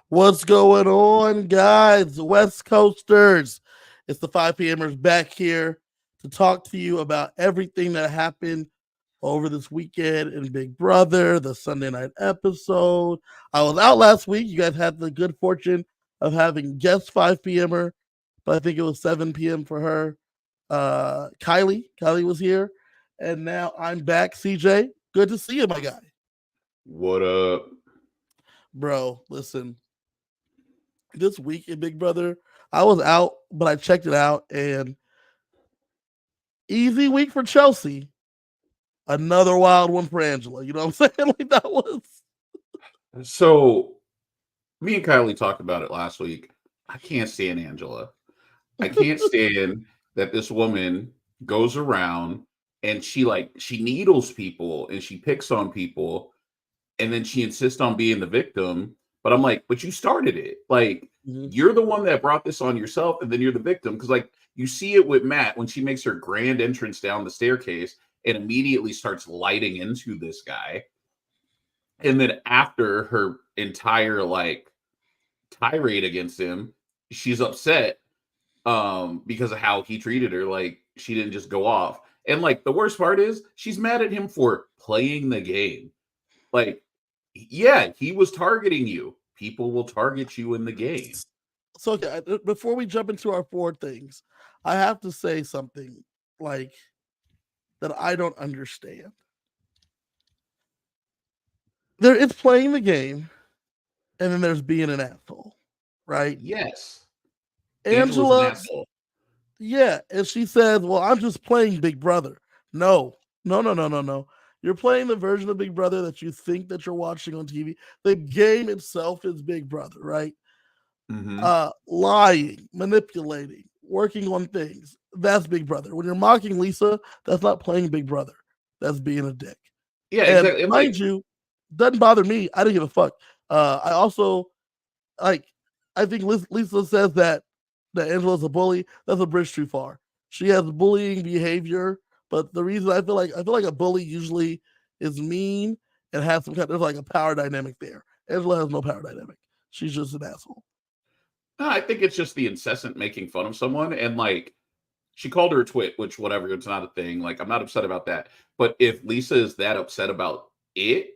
What's going on, guys? West Coasters. It's the 5 p.m.ers back here to talk to you about everything that happened over this weekend in Big Brother, the Sunday night episode. I was out last week. You guys had the good fortune of having guest 5 p.m.er, but I think it was 7 p.m. for her. Kylie was here. And now I'm back. CJ, good to see you, my guy. What up? Bro, listen, this week in Big Brother, I was out, but I checked it out, and easy week for Chelsea. Another wild one for Angela. You know what I'm saying? Like that was. So, me and Kylie talked about it last week. I can't stand Angela. I can't stand that this woman goes around and she needles people and she picks on people and then she insists on being the victim. But I'm like, but you started it. Like, you're the one that brought this on yourself, and then you're the victim. Because, like, you see it with Matt when she makes her grand entrance down the staircase and immediately starts lighting into this guy. And then after her entire like tirade against him, she's upset because of how he treated her. Like, she didn't just go off. And like the worst part is she's mad at him for playing the game. Like, yeah, he was targeting you. People will target you in the game. So okay, before we jump into our forward things, I have to say something like that I don't understand. There is playing the game, and then there's being an asshole, right? Yes. Angela's an Angela, asshole. yeah, and she says, "Well, I'm just playing Big Brother." No, no, no, no, no, no. You're playing the version of Big Brother that you think that you're watching on TV. The game itself is Big Brother, right? Mm-hmm. Lying, manipulating, working on things. That's Big Brother. When you're mocking Lisa, that's not playing Big Brother. That's being a dick. Yeah, And exactly. mind you, doesn't bother me. I didn't give a fuck. I also like. I think Lisa says that Angela's a bully. That's a bridge too far. She has bullying behavior, but the reason I feel like a bully usually is mean and has some kind of like a power dynamic there. Angela has no power dynamic. She's just an asshole. No, I think it's just the incessant making fun of someone. And like, she called her a twit, which, whatever, it's not a thing. Like, I'm not upset about that. But if Lisa is that upset about it,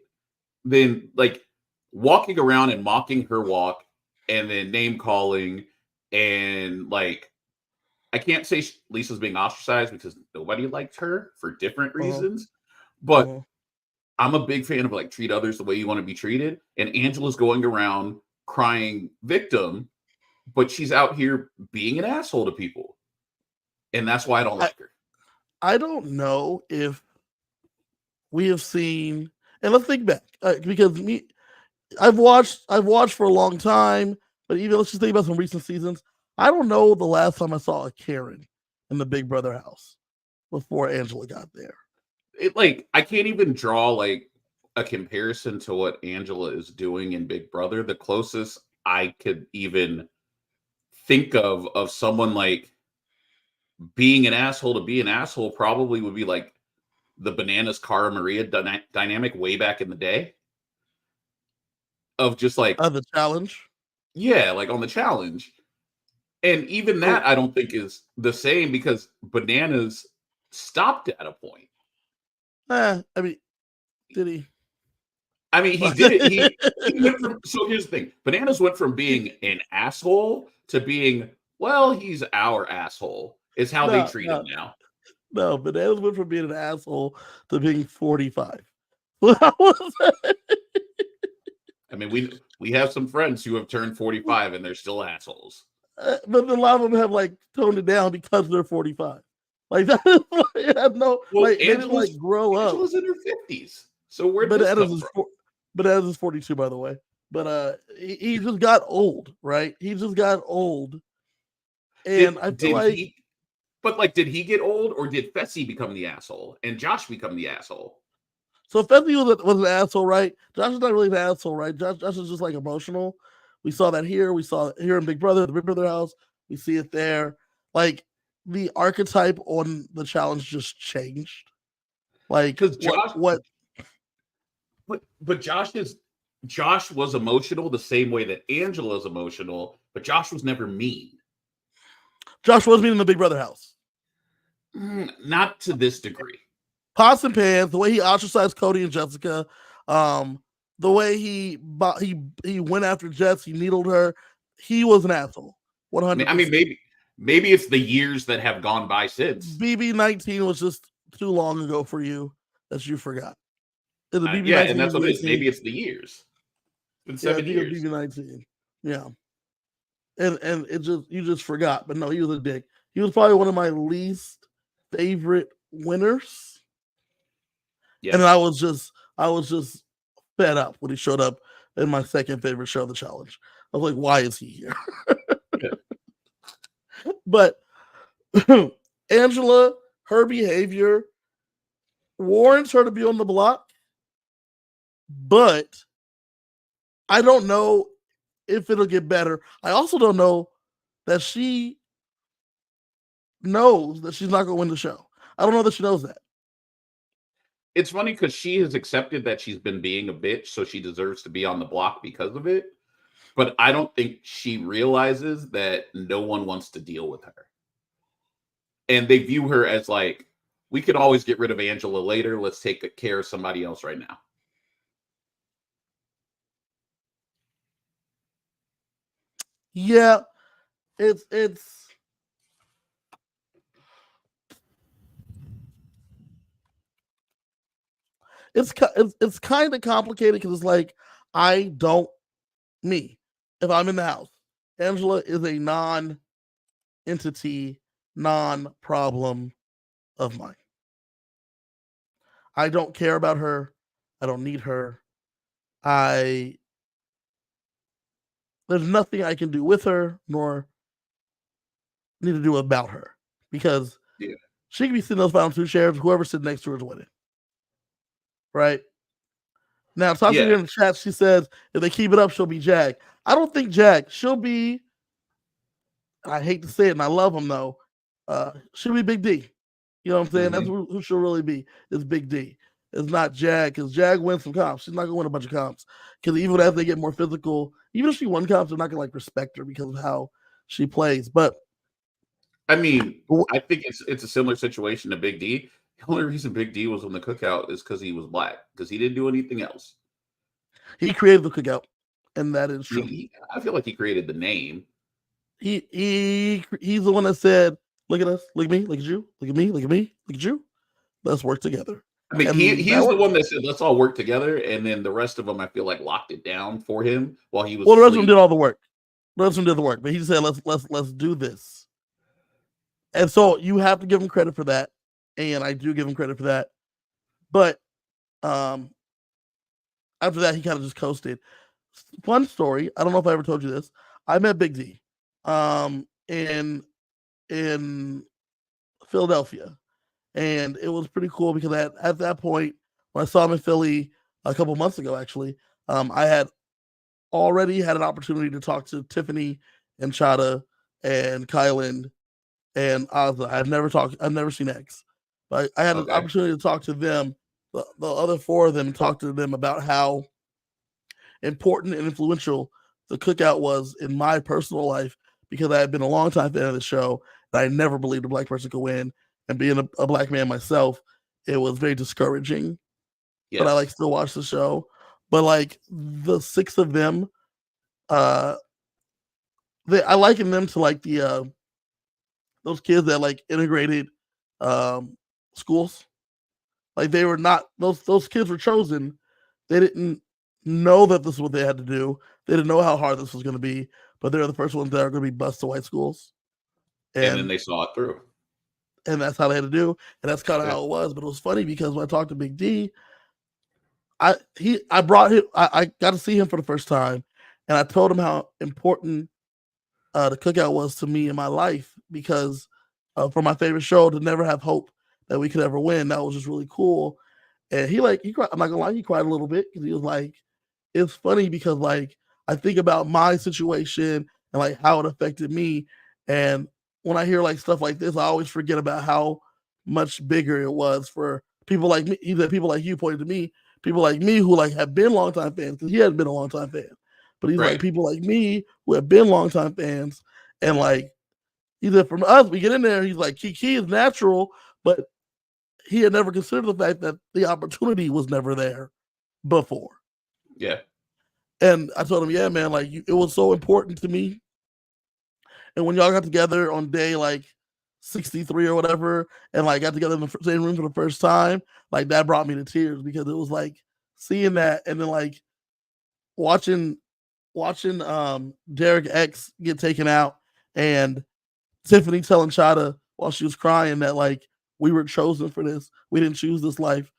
then like walking around and mocking her walk and then name calling and like, I can't say Lisa's being ostracized because nobody liked her for different Uh-huh. reasons. But Uh-huh. I'm a big fan of like treat others the way you want to be treated. And Angela's going around crying victim, but she's out here being an asshole to people. And that's why I don't I, like her. I don't know if we have seen, and let's think back because I've watched for a long time, but even let's just think about some recent seasons. I don't know the last time I saw a Karen in the Big Brother house before Angela got there. It like I can't even draw like a comparison to what Angela is doing in Big Brother. The closest I could even think of someone like being an asshole to be an asshole probably would be like the Bananas Cara Maria dynamic way back in the day of just like, The challenge. yeah, like on the challenge. And even So, that I don't think is the same because Bananas stopped at a point. I mean, did he? I mean, he did it. He went from, so here's the thing. Bananas went from being an asshole to being, well, he's our asshole. Is how they No, treat him no, now. no. Bananas went from being an asshole to being 45. What was that? I mean, we have some friends who have turned 45 and they're still assholes. But a lot of them have like toned it down because they're 45. Like that is like, it has no Well, like they didn't like grow up. Angela's in her 50s. So where'd this Bananas come is from? Bananas is 42, by the way. But he just got old, right? He just got old. And I feel Did like he but like did he get old or did Fessy become the asshole and Josh become the asshole? so Fessy was an asshole, right? Josh is not really an asshole, right? Josh is just like emotional. We saw that here. We saw it here in Big Brother, the Big Brother house. We see it there. Like the archetype on the challenge just changed. Like Because what Josh what but Josh is Josh was emotional the same way that Angela's emotional, but Josh was never mean. Josh was mean in the Big Brother house. Not to this degree. Pots and pans, the way he ostracized Cody and Jessica, the way he went after Jess, he needled her. He was an asshole. 100%. I mean, maybe it's the years that have gone by since. BB19 was just too long ago for you that you forgot. Yeah, and that's what it is. Maybe it's the years. It's been 7 years. BB19. Yeah. And you just forgot. But no, he was a dick. He was probably one of my least favorite winners. Yeah. And I was just fed up when he showed up in my second favorite show, The Challenge. I was like, why is he here? But Angela, her behavior warrants her to be on the block, but I don't know if it'll get better. I also don't know that she knows that she's not going to win the show. I don't know that she knows that. It's funny because she has accepted that she's been being a bitch, so she deserves to be on the block because of it. But I don't think she realizes that no one wants to deal with her. And they view her as like, we could always get rid of Angela later. Let's take care of somebody else right now. Yeah, it's kind of complicated because it's like if I'm in the house, Angela is a non-entity, non-problem of mine. I don't care about her. I don't need her. There's nothing I can do with her, nor need to do about her, because she can be sitting those final two chairs. Whoever's sitting next to her is winning. Right? Now, Tasha here in the chat, she says if they keep it up, she'll be Jag. I don't think Jag. She'll be, I hate to say it, and I love him though. She'll be Big D. You know what I'm saying? That's who she'll really be, is Big D. It's not Jag, because Jag wins some comps. She's not gonna win a bunch of comps. Because even as they get more physical, even if she won comps, they're not gonna like respect her because of how she plays. But I mean, I think it's a similar situation to Big D. The only reason Big D was on the cookout is because he was black, because he didn't do anything else. He created the cookout, and that is true. I feel like he created the name. He's the one that said, "Look at us, look at me, look at you, look at me, look at me, look at you. Let's work together." I mean, he's the one that said, "Let's all work together," and then the rest of them, I feel like, locked it down for him while he was. Well, the rest of them did all the work. The rest of them did the work, but he said, "Let's do this." And so you have to give him credit for that, and I do give him credit for that. But after that, he kind of just coasted. Fun story. I don't know if I ever told you this. I met Big D in Philadelphia, and it was pretty cool because at that point, when I saw him in Philly a couple months ago, actually, I had already had an opportunity to talk to Tiffany and Chada and Kylan and Ozza. I've never seen X, but I had an opportunity to talk to them, the other four of them, and talk to them about how important and influential the cookout was in my personal life, because I had been a long time fan of the show, and I never believed a black person could win. And being a black man myself, it was very discouraging. Yes. But I still watch the show. But like the six of them, I liken them to like the those kids that like integrated schools. Like they were not those kids were chosen. They didn't know that this is what they had to do. They didn't know how hard this was going to be, but they're the first ones that are going to be bused to white schools. And then they saw it through. And that's how they had to do. And that's kind of how it was. But it was funny because when I talked to Big D, I got to see him for the first time. And I told him how important the cookout was to me in my life, because for my favorite show to never have hope that we could ever win, that was just really cool. And he cried. I'm not gonna lie, he cried a little bit because he was like, it's funny because like I think about my situation and like how it affected me. And when I hear like stuff like this, I always forget about how much bigger it was for people like me, even people like you pointed to me, people like me who like have been longtime fans, because he hadn't been a longtime fan, but he's like Right. people like me who have been longtime fans, and like he said from us, we get in there, and he's like Kiki is natural, but he had never considered the fact that the opportunity was never there before. Yeah. And I told him, yeah, man, like it was so important to me. And when y'all got together on day like 63 or whatever, and like got together in the same room for the first time, like that brought me to tears, because it was like seeing that, and then like watching Derek X get taken out, and Tiffany telling Chada while she was crying that like we were chosen for this. We didn't choose this life.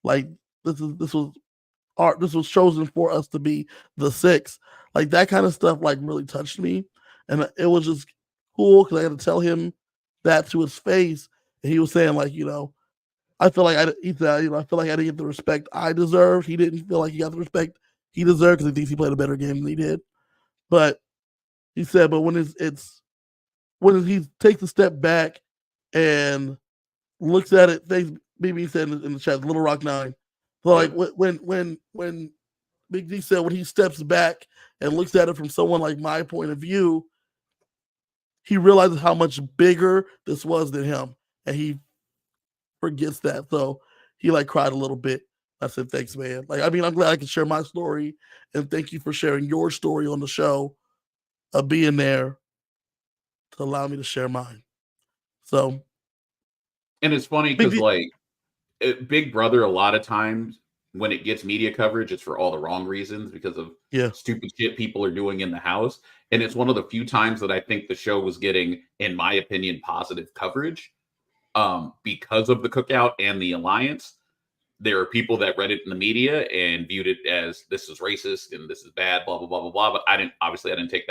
Like this was chosen for us to be the six. Like that kind of stuff like really touched me. And it was just cool because I had to tell him that to his face. And he was saying, like, I feel like he said, I feel like I didn't get the respect I deserved. He didn't feel like he got the respect he deserved because he thinks he played a better game than he did. But he said, but when when he takes a step back and looks at it, thanks, BB said in the chat, Little Rock 9. So like when Big D said when he steps back and looks at it from someone like my point of view, he realizes how much bigger this was than him, and he forgets that. So he like cried a little bit. I said, thanks, man. Like, I mean, I'm glad I could share my story, and thank you for sharing your story on the show of being there to allow me to share mine. So, and it's funny because like Big Brother, a lot of times when it gets media coverage, it's for all the wrong reasons because of stupid shit people are doing in the house. And it's one of the few times that I think the show was getting, in my opinion, positive coverage because of the cookout and the alliance. There are people that read it in the media and viewed it as this is racist and this is bad, blah blah blah blah blah. But I didn't take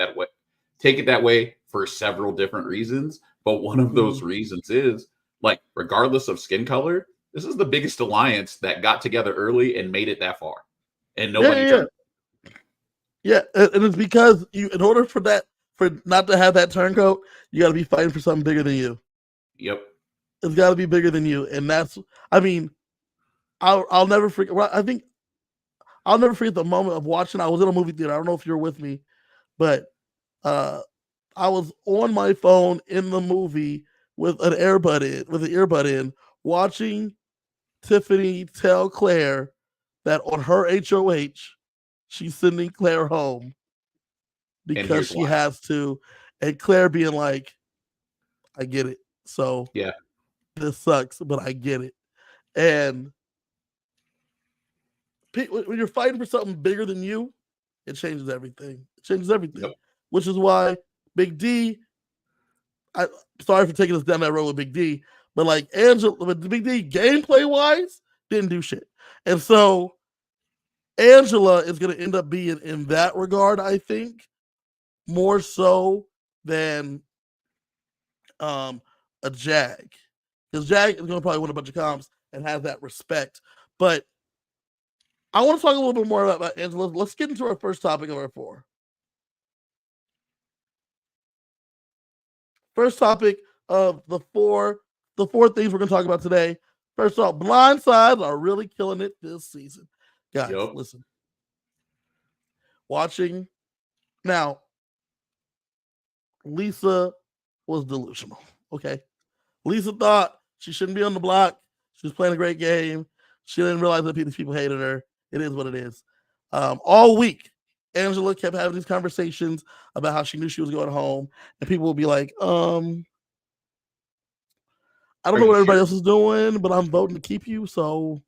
it that way for several different reasons. But one of those reasons is like, regardless of skin color, this is the biggest alliance that got together early and made it that far, and nobody turned. Yeah, and it's because in order for not to have that turncoat, you got to be fighting for something bigger than you. Yep, it's got to be bigger than you, and that's. I mean, I'll never forget. Well, I think I'll never forget the moment of watching. I was in a movie theater. I don't know if you're with me, but I was on my phone in the movie with an earbud in, watching Tiffany tell Claire that on her HOH, she's sending Claire home because she has to, and Claire being like, I get it. So yeah, this sucks, but I get it. And when you're fighting for something bigger than you, it changes everything. It changes everything. Yep. Which is why Big D, sorry for taking us down that road with Big D, but like Big D, gameplay wise, didn't do shit. And so Angela is going to end up being, in that regard, I think, more so than a Jag. Because Jag is going to probably win a bunch of comps and have that respect. But I want to talk a little bit more about Angela. Let's get into our first topic of our four. First topic of the four things we're going to talk about today. First off, blindsides are really killing it this season. Guys, listen. Watching. Now, Lisa was delusional, okay? Lisa thought she shouldn't be on the block. She was playing a great game. She didn't realize that these people hated her. It is what it is. All week, Angela kept having these conversations about how she knew she was going home, and people would be like, I don't know what everybody else is doing, but I'm voting to keep you, so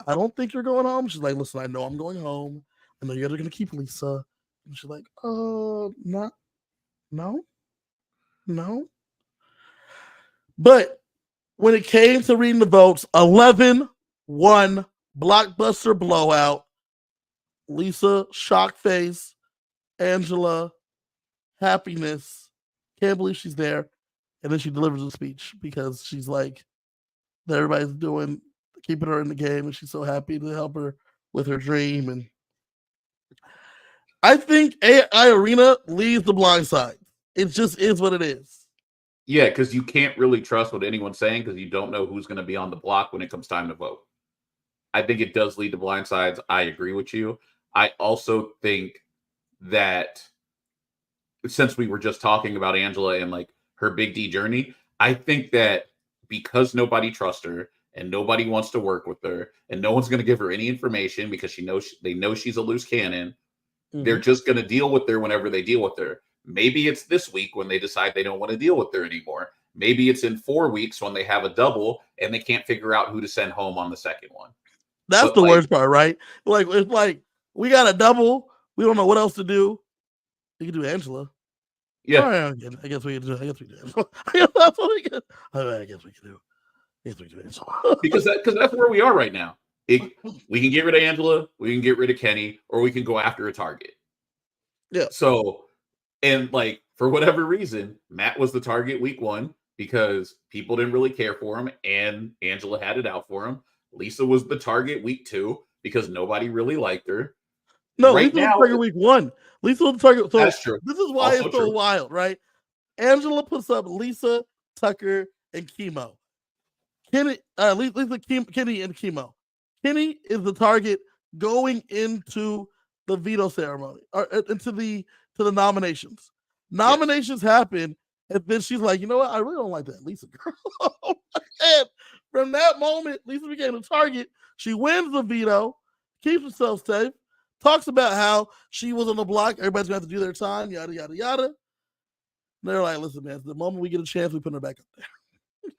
I don't think you're going home. She's like, listen, I know I'm going home. I know you're going to keep Lisa. And she's like, no. But when it came to reading the votes, 11-1 blockbuster blowout. Lisa, shock face. Angela, happiness. Can't believe she's there. And then she delivers a speech because she's like, everybody's keeping her in the game, and she's so happy to help her with her dream. And I think AI Arena leads the blind side. It just is what it is. Yeah, because you can't really trust what anyone's saying because you don't know who's going to be on the block when it comes time to vote. I think it does lead to blindsides. I agree with you. I also think that since we were just talking about Angela and like her Big D journey, I think that because nobody trusts her and nobody wants to work with her and no one's going to give her any information because they know she's a loose cannon, they're just going to deal with her whenever they deal with her. Maybe it's this week when they decide they don't want to deal with her anymore. Maybe it's in 4 weeks when they have a double and they can't figure out who to send home on the second one. That's the worst part, right? Like, it's like we got a double. We don't know what else to do. You can do Angela. Yeah. All right, I guess we can do. I guess we do. I guess that's what we can. I guess we can do. I guess we can do Angela. because that's where we are right now. We can get rid of Angela, we can get rid of Kenny, or we can go after a target. Yeah. So, and like for whatever reason, Matt was the target week 1 because people didn't really care for him, and Angela had it out for him. Lisa was the target week 2 because nobody really liked her. No, right Lisa was the target week 1. Lisa was the target. So that's true. This is why also it's so wild, right? Angela puts up Lisa, Tucker, and Chemo. Kenny, Kenny and Chemo. Kenny is the target going into the veto ceremony or into the nominations. Nominations happen, and then she's like, you know what? I really don't like that Lisa girl. And from that moment, Lisa became the target. She wins the veto, keeps herself safe, talks about how she was on the block. Everybody's going to have to do their time, yada, yada, yada. And they're like, listen, man, the moment we get a chance, we put her back up there.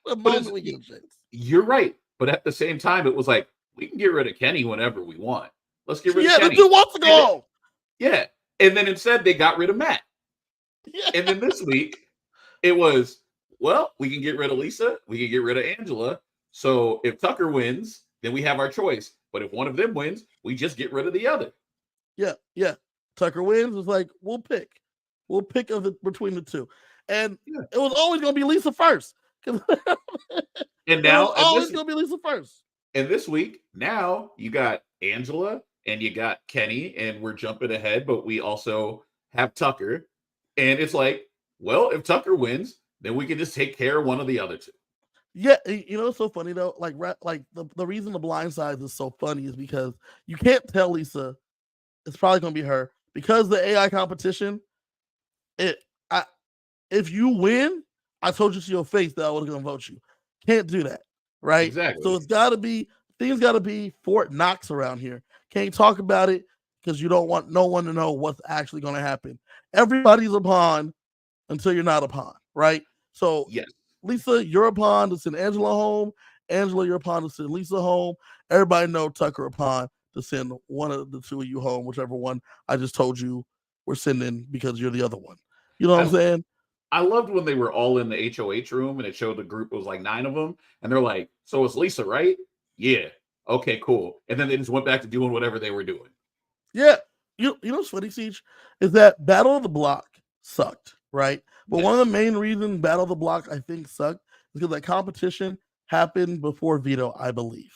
The moment we get a chance. You're right. But at the same time, it was like, we can get rid of Kenny whenever we want. Let's get rid of Kenny. Yeah, 2 months ago. Yeah. And then instead, they got rid of Matt. Yeah. And then this week, it was, well, we can get rid of Lisa. We can get rid of Angela. So if Tucker wins, then we have our choice. But if one of them wins, we just get rid of the other. Yeah, yeah. Tucker wins. It's like, we'll pick of it between the two. And it was always going to be Lisa first. And now it's always going to be Lisa first. And this week, now you got Angela and you got Kenny, and we're jumping ahead, but we also have Tucker. And it's like, well, if Tucker wins, then we can just take care of one of the other two. Yeah, you know, it's so funny though. Like the reason the blind side is so funny is because you can't tell Lisa it's probably going to be her because the AI competition. If you win, I told you to your face that I was going to vote you. Can't do that, right? Exactly. So it's got to be things got to be Fort Knox around here. Can't talk about it because you don't want no one to know what's actually going to happen. Everybody's a pawn until you're not a pawn, right? So yes. Lisa, you're a pawn to send Angela home. Angela, you're a pawn to send Lisa home. Everybody know Tucker a pawn to send one of the two of you home, whichever one I just told you we're sending because you're the other one. You know what I'm saying? I loved when they were all in the HOH room and it showed the group, it was like 9 of them. And they're like, so it's Lisa, right? Yeah. Okay, cool. And then they just went back to doing whatever they were doing. Yeah. You know what's funny, Siege? Is that Battle of the Block sucked, right? But one of the main reasons Battle of the Block, I think, sucked is because that competition happened before veto, I believe.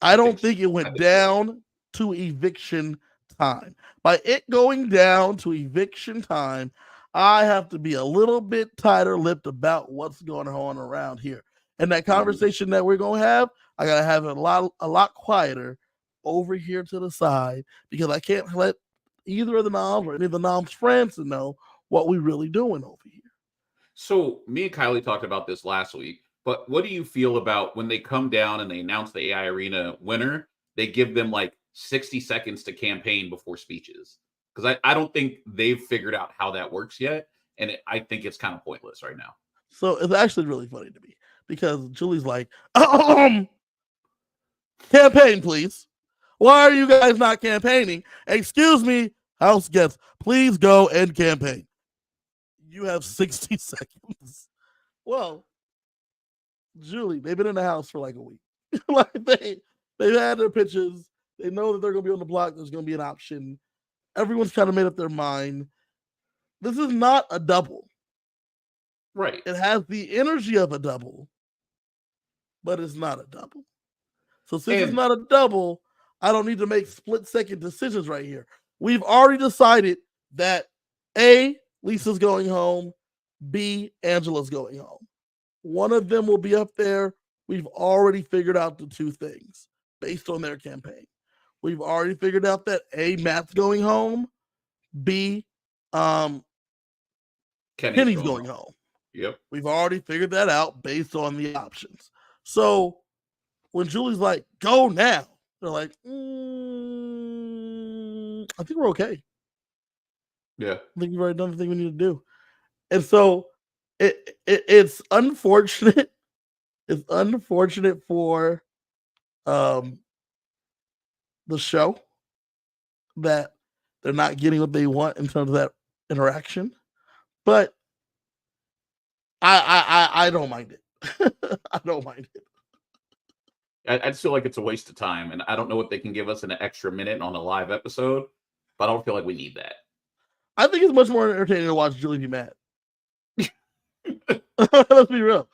I don't think it went down to eviction time. By it going down to eviction time, I have to be a little bit tighter lipped about what's going on around here. And that conversation that we're going to have, I got to have it a lot quieter over here to the side because I can't let either of the noms or any of the noms' friends to know what we're really doing over here. So me and Kylie talked about this last week, but what do you feel about when they come down and they announce the AI Arena winner, they give them like 60 seconds to campaign before speeches? Because I don't think they've figured out how that works yet. And I think it's kind of pointless right now. So it's actually really funny to me because Julie's like, campaign, please. Why are you guys not campaigning? Excuse me, house guests, please go and campaign. You have 60 seconds. Well, Julie, they've been in the house for like a week. Like they've had their pitches. They know that they're going to be on the block. There's going to be an option. Everyone's kind of made up their mind. This is not a double. Right. It has the energy of a double, but it's not a double. So since it's not a double, I don't need to make split-second decisions right here. We've already decided that A, Lisa's going home, B, Angela's going home. One of them will be up there we've already figured out the two things based on their campaign. We've already figured out that A, Matt's going home, B, Kenny's going home. Yep. We've already figured that out based on the options. So when Julie's like, go now, they're like, I think we're okay. Yeah. I think we've already done the thing we need to do. And so it's unfortunate. It's unfortunate for the show that they're not getting what they want in terms of that interaction. But I don't mind it. I don't mind it. I just feel like it's a waste of time, and I don't know what they can give us in an extra minute on a live episode, but I don't feel like we need that. I think it's much more entertaining to watch Julie be mad. Let's be real.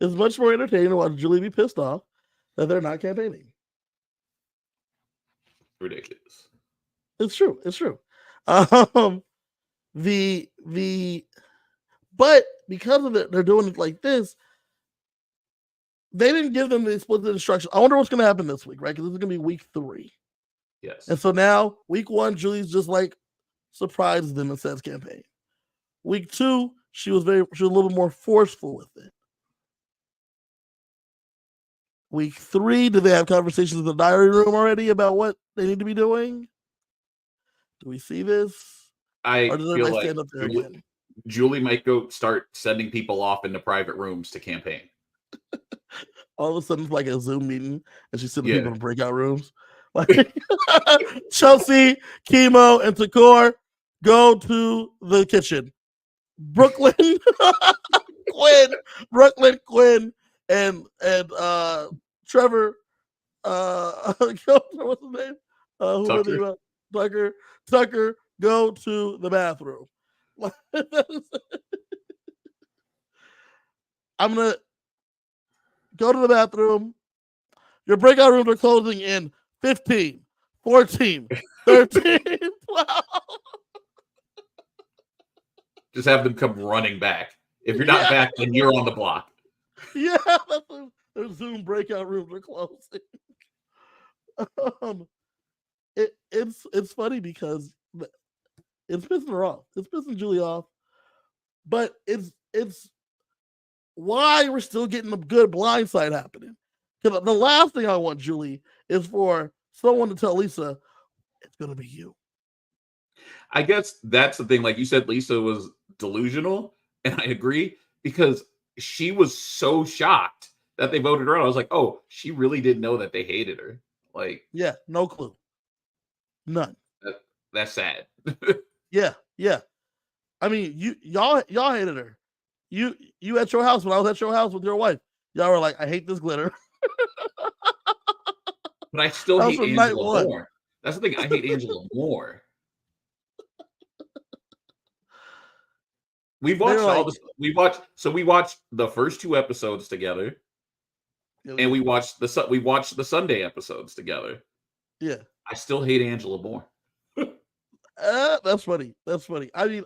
It's much more entertaining to watch Julie be pissed off that they're not campaigning. Ridiculous. It's true. It's true. But because of it, they're doing it like this. They didn't give them the explicit instructions. I wonder what's going to happen this week, right? Because this is going to be week 3. Yes. And so now, week 1, Julie's just like surprises them and says campaign. Week 2, she was a little more forceful with it. Week 3, do they have conversations in the diary room already about what they need to be doing? Do we see this? I feel like Julie might go start sending people off into private rooms to campaign. All of a sudden, it's like a Zoom meeting, and she's sending people in breakout rooms. Like Chelsea, Chemo, and Takor go to the kitchen. Brooklyn, Quinn, and Trevor. What's his name? Tucker, go to the bathroom. I'm gonna go to the bathroom. Your breakout rooms are closing in 15, 14, 13, 12. Just have them come running back. If you're not back, then you're on the block. Yeah, their Zoom breakout rooms are closing. It's funny because it's pissing her off. It's pissing Julie off. But it's why we're still getting a good blindside happening. Because the last thing I want, Julie, is for someone to tell Lisa, it's going to be you. I guess that's the thing. Like you said, Lisa was delusional, and I agree, because she was so shocked that they voted her out. I was like, oh, she really didn't know that they hated her. Like, yeah, no clue. None. That's sad. Yeah. I mean, y'all hated her. You at your house when I was at your house with your wife. Y'all were like, I hate this glitter. But I still hate Angela more. That's the thing. I hate Angela more. We watched we watched the first 2 episodes together. And we watched the Sunday episodes together. Yeah. I still hate Angela more. That's funny. I mean,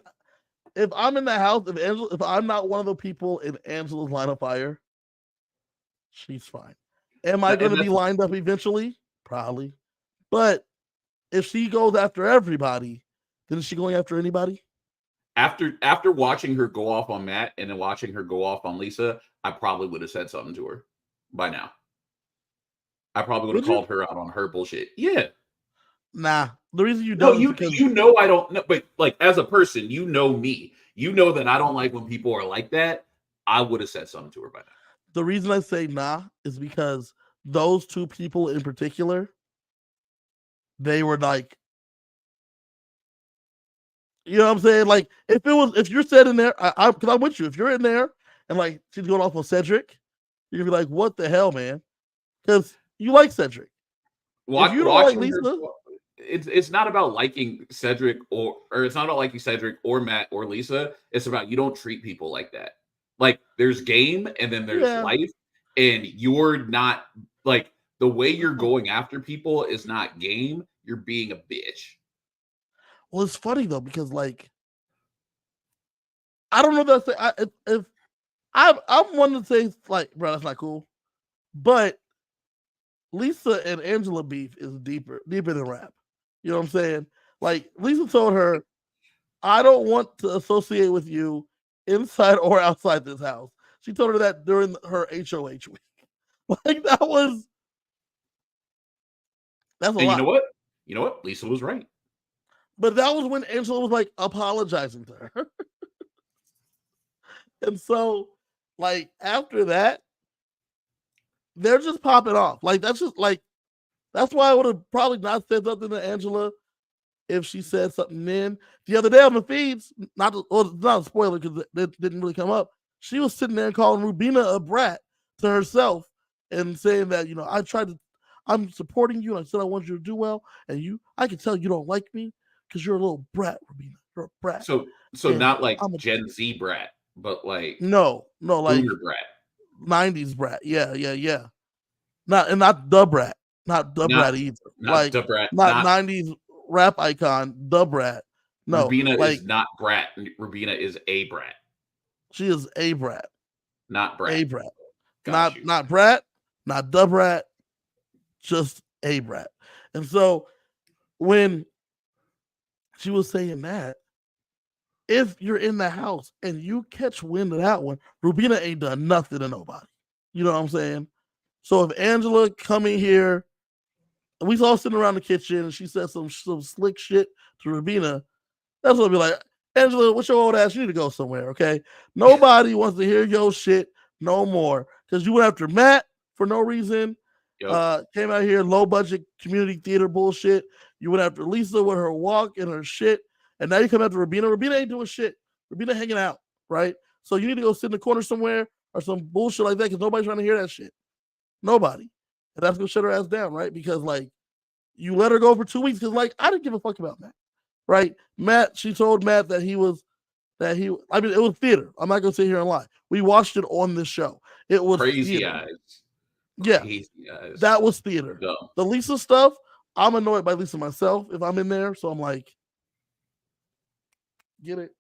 if I'm in the house, if I'm not one of the people in Angela's line of fire, she's fine. Am I going to be lined up eventually? Probably. But if she goes after everybody, then is she going after anybody? After watching her go off on Matt and then watching her go off on Lisa, I probably would have said something to her by now. I probably would have called her out on her bullshit. Yeah. Nah. The reason you don't, I don't know, but like as a person, you know me. You know that I don't like when people are like that. I would have said something to her by now. The reason I say nah is because those 2 people in particular, they were like, you know what I'm saying? Like, if you're sitting there, because I'm with you. If you're in there and like she's going off on Cedric, you're gonna be like, what the hell, man? Because you like Cedric. If you don't like Lisa, it's not about liking Cedric or it's not about liking Cedric or Matt or Lisa. It's about you don't treat people like that. Like there's game and then there's life, and you're not like the way you're going after people is not game. You're being a bitch. Well, it's funny though because like I don't know if I'm one to say like, bro, that's not cool. But Lisa and Angela beef is deeper than rap. You know what I'm saying? Like Lisa told her, I don't want to associate with you inside or outside this house. She told her that during her HOH week. Like that's a And you know lot. what? You know what? Lisa was right. But that was when Angela was like apologizing to her. And so, like, after that, they're just popping off. Like, that's just like, that's why I would have probably not said something to Angela if she said something then. The other day on the feeds, not a spoiler because it didn't really come up. She was sitting there and calling Rubina a brat to herself and saying that, I'm supporting you. And I said I want you to do well. And I can tell you don't like me because you're a little brat, Rubina. You're a brat. So And not like I'm Gen Z brat, but like no, like boomer brat. 90s brat. Yeah. Not the brat. Not the Not brat either. not Like the brat. not Not 90s rap icon, the brat. No, Rubina like is not brat. Rubina is a brat, she is a brat. not A brat. brat. Got you. Not brat, not the brat, just a brat. And so when she was saying that, if you're in the house and you catch wind of that one, Rubina ain't done nothing to nobody. You know what I'm saying? So if Angela coming here, we was all sitting around the kitchen and she said some slick shit to Rubina, that's what I'll be like, Angela, what's your old ass? You need to go somewhere, okay? Nobody wants to hear your shit no more. Because you went after Matt for no reason. Yep. Came out here, low budget community theater bullshit. You went after Lisa with her walk and her shit. And now you come after Rubina. Rubina ain't doing shit. Rubina hanging out, right? So you need to go sit in the corner somewhere or some bullshit like that because nobody's trying to hear that shit. Nobody. And that's gonna shut her ass down, right? Because like you let her go for 2 weeks because like I didn't give a fuck about Matt. Right? Matt, she told Matt that it was theater. I'm not gonna sit here and lie. We watched it on this show. It was Crazy theater. eyes. Yeah, Crazy eyes. that was theater. Dumb. The Lisa stuff, I'm annoyed by Lisa myself if I'm in there. So I'm like, get it.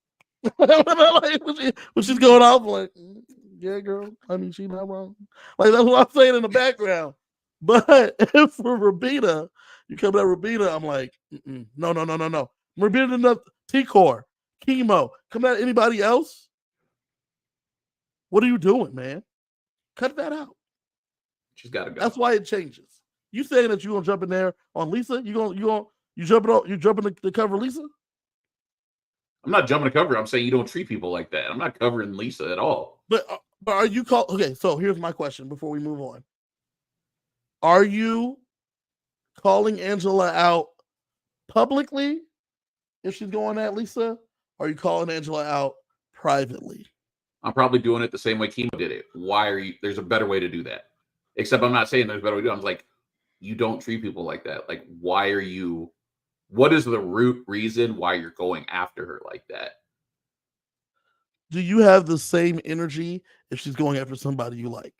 When she's going off, I'm like, yeah, girl. I mean, she's not wrong. Like that's what I'm saying in the background. But if for Rubina, you come at Rubina, I'm like, no. Rubina enough T-Core, chemo. Come at anybody else? What are you doing, man? Cut that out. She's got to go. That's why it changes. You saying that you gonna jump in there on Lisa? You jumping to cover Lisa? I'm not jumping to cover. I'm saying you don't treat people like that. I'm not covering Lisa at all. But are you called? Okay, so here's my question before we move on. Are you calling Angela out publicly if she's going at Lisa? Or are you calling Angela out privately? I'm probably doing it the same way Chemo did it. Why are you? There's a better way to do that. Except I'm not saying there's a better way to do it. I'm like, you don't treat people like that. Like, why are you? What is the root reason why you're going after her like that? Do you have the same energy if she's going after somebody you like?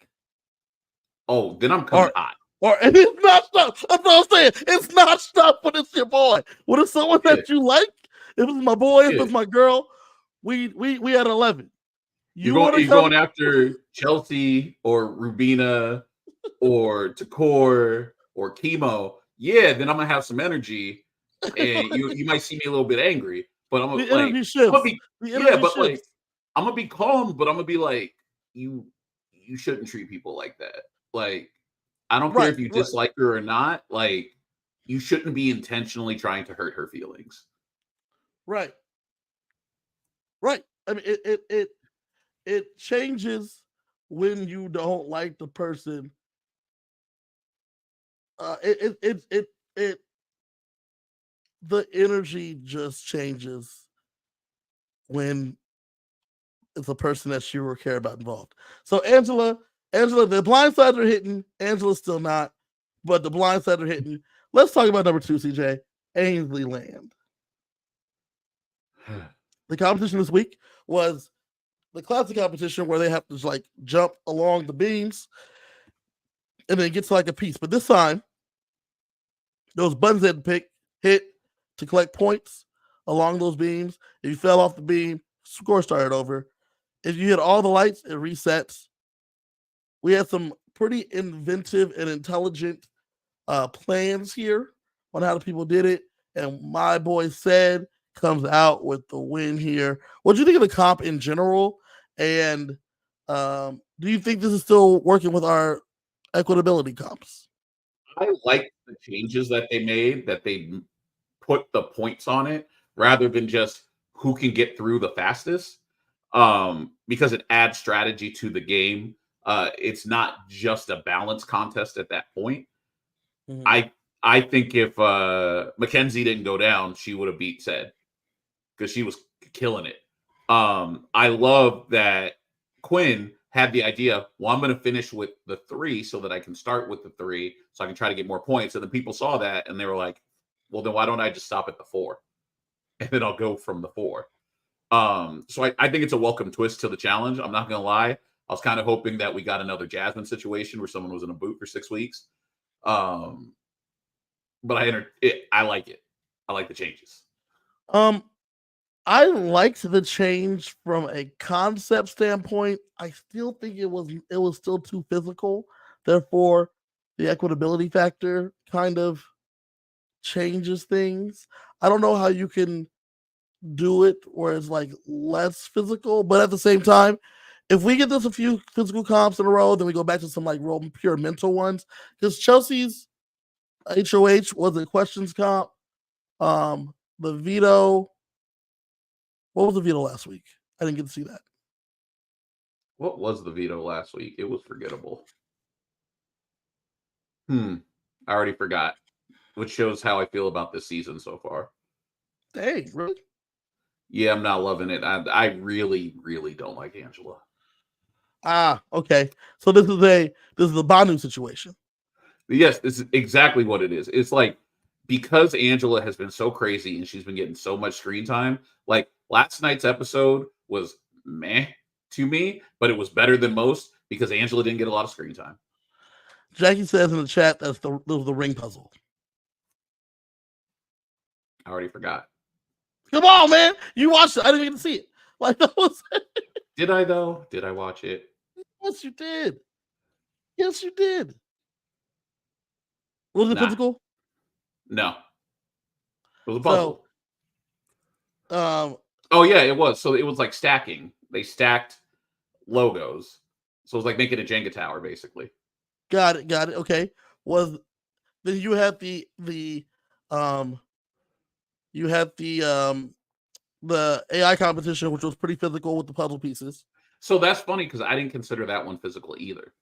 Oh, then I'm coming hot. And it's not stuff. That's what I'm saying. It's not stuff when it's your boy. When it's someone that you like, if it's my boy, if it's my girl, we at 11. You're going after Chelsea or Rubina or Takor or Chemo. Yeah, then I'm gonna have some energy, and you might see me a little bit angry, but I'm gonna like, I'm gonna be calm, but I'm gonna be like, you shouldn't treat people like that. Like, I don't care if you dislike her or not. Like, you shouldn't be intentionally trying to hurt her feelings. Right. I mean, it changes when you don't like the person. The energy just changes when it's a person that you care about involved. So Angela, the blind sides are hitting. Angela's still not, but the blind sides are hitting. Let's talk about number 2, CJ, Ainsley Land. The competition this week was the classic competition where they have to just like jump along the beams and then get to like a piece. But this time, those buttons they had to hit to collect points along those beams. If you fell off the beam, score started over. If you hit all the lights, it resets. We had some pretty inventive and intelligent plans here on how the people did it. And my boy Said comes out with the win here. What do you think of the comp in general? And do you think this is still working with our equitability comps? I like the changes that they made, that they put the points on it rather than just who can get through the fastest, because it adds strategy to the game. It's not just a balance contest at that point. Mhm. I think if Mackenzie didn't go down, she would have beat Said because she was killing it. I love that Quinn had the idea, well, I'm going to finish with the 3 so that I can start with the 3 so I can try to get more points. And then people saw that and they were like, well, then why don't I just stop at the 4? And then I'll go from the 4. So I think it's a welcome twist to the challenge. I'm not going to lie. I was kind of hoping that we got another Jasmine situation where someone was in a boot for 6 weeks. But I like it. I like the changes. I liked the change from a concept standpoint. I still think it was still too physical. Therefore, the equitability factor kind of changes things. I don't know how you can do it where it's like less physical, but at the same time, if we get this a few physical comps in a row, then we go back to some like real pure mental ones. Because Chelsea's HOH was a questions comp. The veto. What was the veto last week? I didn't get to see that. What was the veto last week? It was forgettable. I already forgot, which shows how I feel about this season so far. Dang, really? Yeah, I'm not loving it. I really, really don't like Angela. Ah, okay. So this is a Banu situation. Yes, this is exactly what it is. It's like because Angela has been so crazy and she's been getting so much screen time. Like last night's episode was meh to me, but it was better than most because Angela didn't get a lot of screen time. Jackie says in the chat that was the ring puzzle. I already forgot. Come on, man. You watched it. I didn't even see it. Like that was Did I though? Did I watch it? Yes, you did. Yes, you did. Was it Nah. physical? No. It was a So, puzzle. Oh yeah, it was. So it was like stacking. They stacked logos. So it was like making a Jenga tower, basically. got it. Okay. Was then you had the you had the AI competition, which was pretty physical with the puzzle pieces. So that's funny because I didn't consider that one physical either.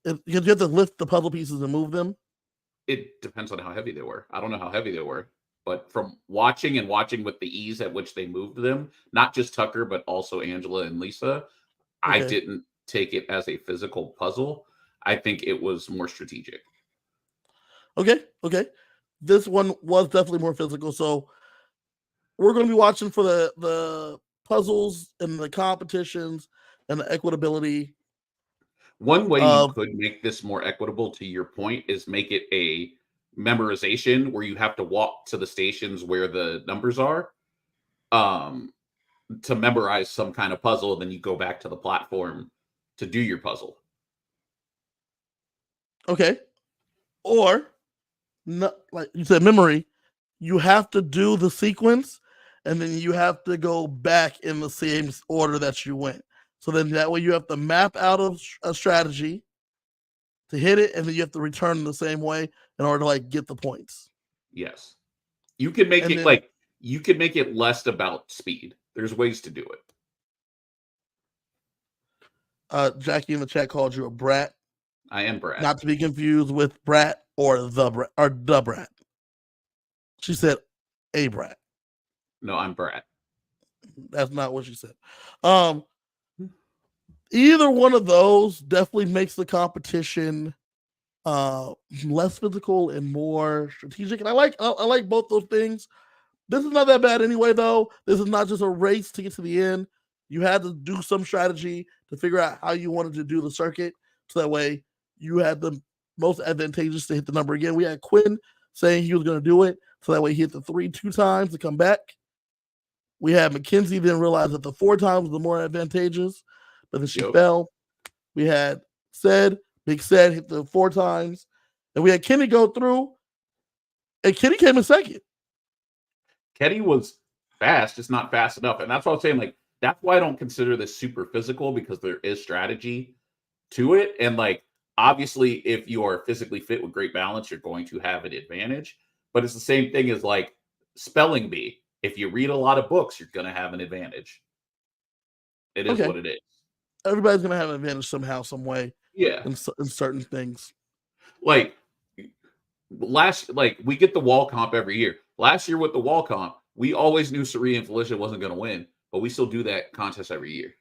Because you have to lift the puzzle pieces and move them. It depends on how heavy they were. I don't know how heavy they were, but from watching with the ease at which they moved them, not just Tucker, but also Angela and Lisa, I Okay. didn't take it as a physical puzzle. I think it was more strategic. Okay. This one was definitely more physical. So we're going to be watching for the puzzles and the competitions and the equitability. One way you could make this more equitable, to your point, is make it a memorization where you have to walk to the stations where the numbers are to memorize some kind of puzzle, and then you go back to the platform to do your puzzle. Okay. Or, like you said, memory. You have to do the sequence, and then you have to go back in the same order that you went. So then that way you have to map out a strategy to hit it, and then you have to return in the same way in order to like get the points. Yes. You can make And it then, like you can make it less about speed. There's ways to do it. Jackie in the chat called you a brat, I am Brad. not to be confused with brat or the brat. She said a brat. No, I'm Brad. That's not what she said. Either one of those definitely makes the competition less physical and more strategic. And I like both those things. This is not that bad anyway, though. This is not just a race to get to the end. You had to do some strategy to figure out how you wanted to do the circuit, so that way you had the most advantageous to hit the number again. We had Quinn saying he was going to do it, so that way he hit the 3 2 times to come back. We had Mackenzie then realize that the 4 times was the more advantageous, but then she fell. We had Said Big Sad hit the 4 times, and we had Kenny go through, and Kenny came in second. Kenny was fast, just not fast enough. And that's what I'm saying. Like, that's why I don't consider this super physical, because there is strategy to it. And like, obviously, if you are physically fit with great balance, you're going to have an advantage. But it's the same thing as like spelling bee. If you read a lot of books, you're going to have an advantage. It is Okay, what it is. everybody's gonna have an advantage somehow, some way, Yeah. in certain things. Like, like we get the wall comp every year. Last year with the wall comp, we always knew Sari and Felicia wasn't going to win, but we still do that contest every year.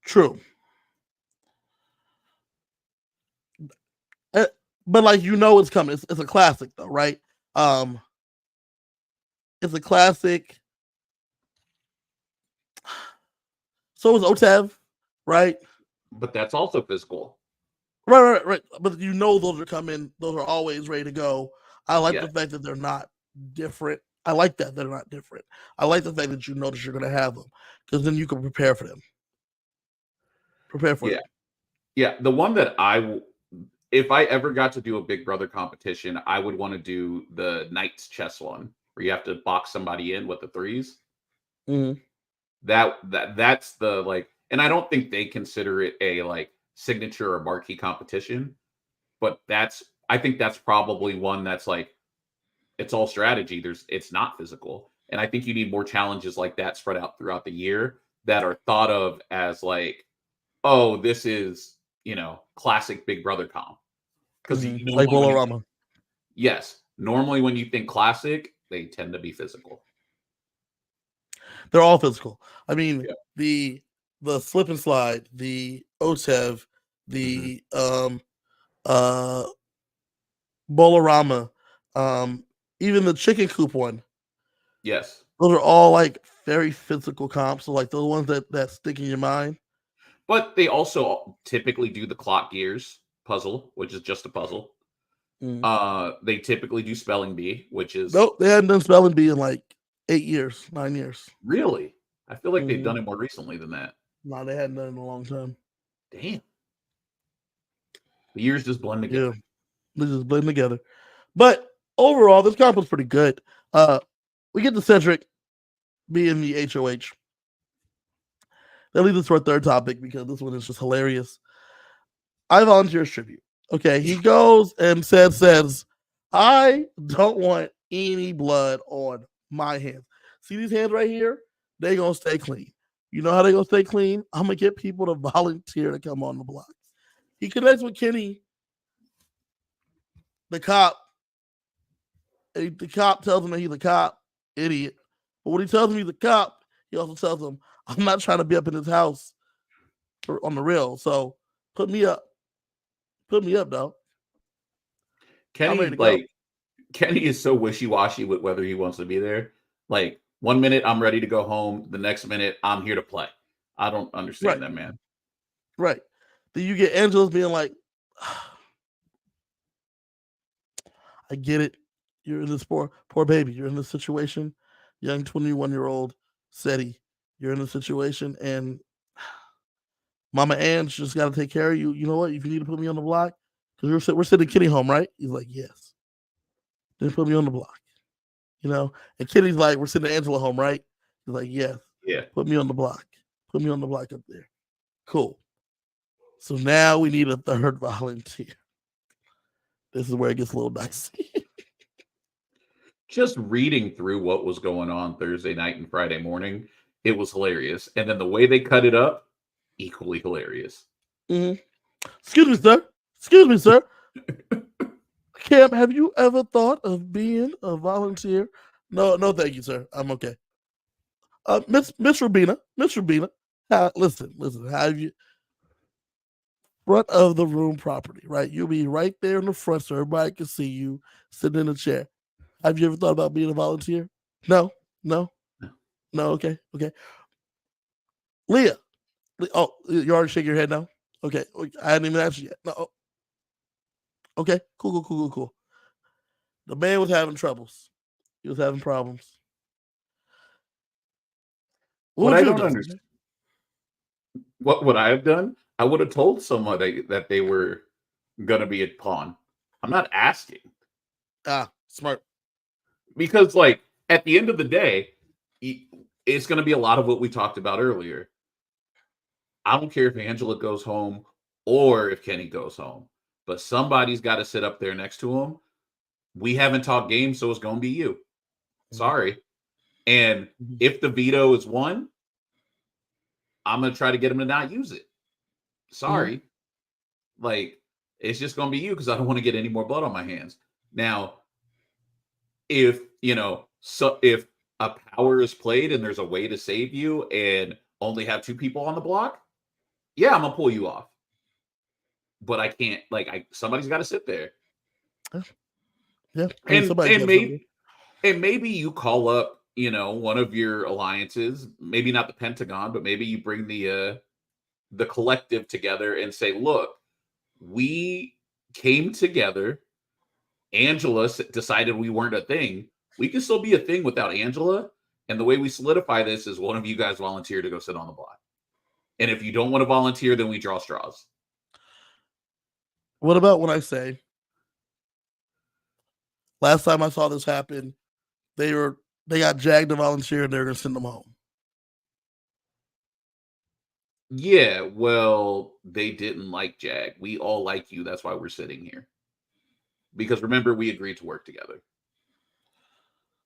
True. But like it's coming. It's a classic though, right? It's a classic. So is Otev, right? But that's also physical. Right. But those are coming. Those are always ready to go. I like Yeah. the fact that they're not different. I like that they're not different. I like the fact that you know that you're going to have them, because then you can prepare for them. Prepare for Yeah. them. Yeah. The one that if I ever got to do a Big Brother competition, I would want to do the Knights chess one, where you have to box somebody in with the threes. Mm-hmm. That's the like, and I don't think they consider it a like signature or marquee competition, but I think that's probably one that's like, it's all strategy. It's not physical. And I think you need more challenges like that spread out throughout the year that are thought of as like, oh, this is, classic Big Brother comp. Because Like Bolorama. Normally when you think classic, they tend to be physical. They're all physical. I mean, Yeah. the slip and slide, the Otev, the Bolorama, even the chicken coop one. Yes. Those are all like very physical comps. So like those ones that stick in your mind. But they also typically do the clock gears puzzle, which is just a puzzle. They typically do spelling bee, which is nope, they hadn't done spelling bee in like 8 years, 9 years. Really? I feel like they've done it more recently than that. No, they hadn't done it in a long time. Damn. The years just blend together. Yeah, they just blend together. But overall, this comp was pretty good. We get to Cedric being the HOH. That leads us to our third topic, because this one is just hilarious. I volunteer as tribute. Okay, he goes and says, I don't want any blood on my hands. See these hands right here? They gonna stay clean. You know how they gonna stay clean? I'm gonna get people to volunteer to come on the block. He connects with Kenny, the cop. And the cop tells him that he's a cop, idiot. But when he tells him he's a cop, he also tells him, I'm not trying to be up in his house on the real. So put me up. Put me up, though. Kenny is so wishy-washy with whether he wants to be there. Like, 1 minute I'm ready to go home, the next minute I'm here to play. I don't understand that, man. Right. Then you get Angela's being like, I get it. You're in this poor baby. You're in this situation. Young 21-year-old Seti. You're in this situation, and Mama Ange just got to take care of you. You know what? If you need to put me on the block, because we're sitting Kitty home, right? He's like, yes. Then put me on the block. And Kitty's like, we're sitting Angela home, right? He's like, yes. Yeah. Put me on the block. Put me on the block up there. Cool. So now we need a third volunteer. This is where it gets a little dicey. Just reading through what was going on Thursday night and Friday morning, it was hilarious. And then the way they cut it up, equally hilarious. Mm-hmm. Excuse me, sir. Cam, have you ever thought of being a volunteer? No, thank you, sir. I'm okay. Miss Rubina, listen. Have you front of the room property, right? You'll be right there in the front, so everybody can see you sitting in a chair. Have you ever thought about being a volunteer? No. Okay. Leah. Oh, you already shake your head now. Okay, I hadn't even asked you yet. No. Okay, cool. The man was having troubles. He was having problems. What I don't understand. What would I have done? I would have told somebody that they were gonna be a pawn. I'm not asking Smart. because, like, at the end of the day, it's gonna be a lot of what we talked about earlier. I don't care if Angela goes home or if Kenny goes home, but somebody's got to sit up there next to him. We haven't talked games, so it's going to be you. Sorry. And if the veto is won, I'm going to try to get him to not use it. Sorry. Like, it's just going to be you because I don't want to get any more blood on my hands. Now, if, if a power is played and there's a way to save you and only have 2 people on the block, yeah, I'm going to pull you off. But I can't, somebody's got to sit there. Yeah. And maybe you call up, one of your alliances, maybe not the Pentagon, but maybe you bring the collective together and say, look, we came together. Angela decided we weren't a thing. We can still be a thing without Angela. And the way we solidify this is one of you guys volunteer to go sit on the block. And if you don't want to volunteer, then we draw straws. What about when I say, last time I saw this happen, they got Jag to volunteer and they're going to send them home? Yeah, well, they didn't like Jag. We all like you. That's why we're sitting here. Because remember, we agreed to work together.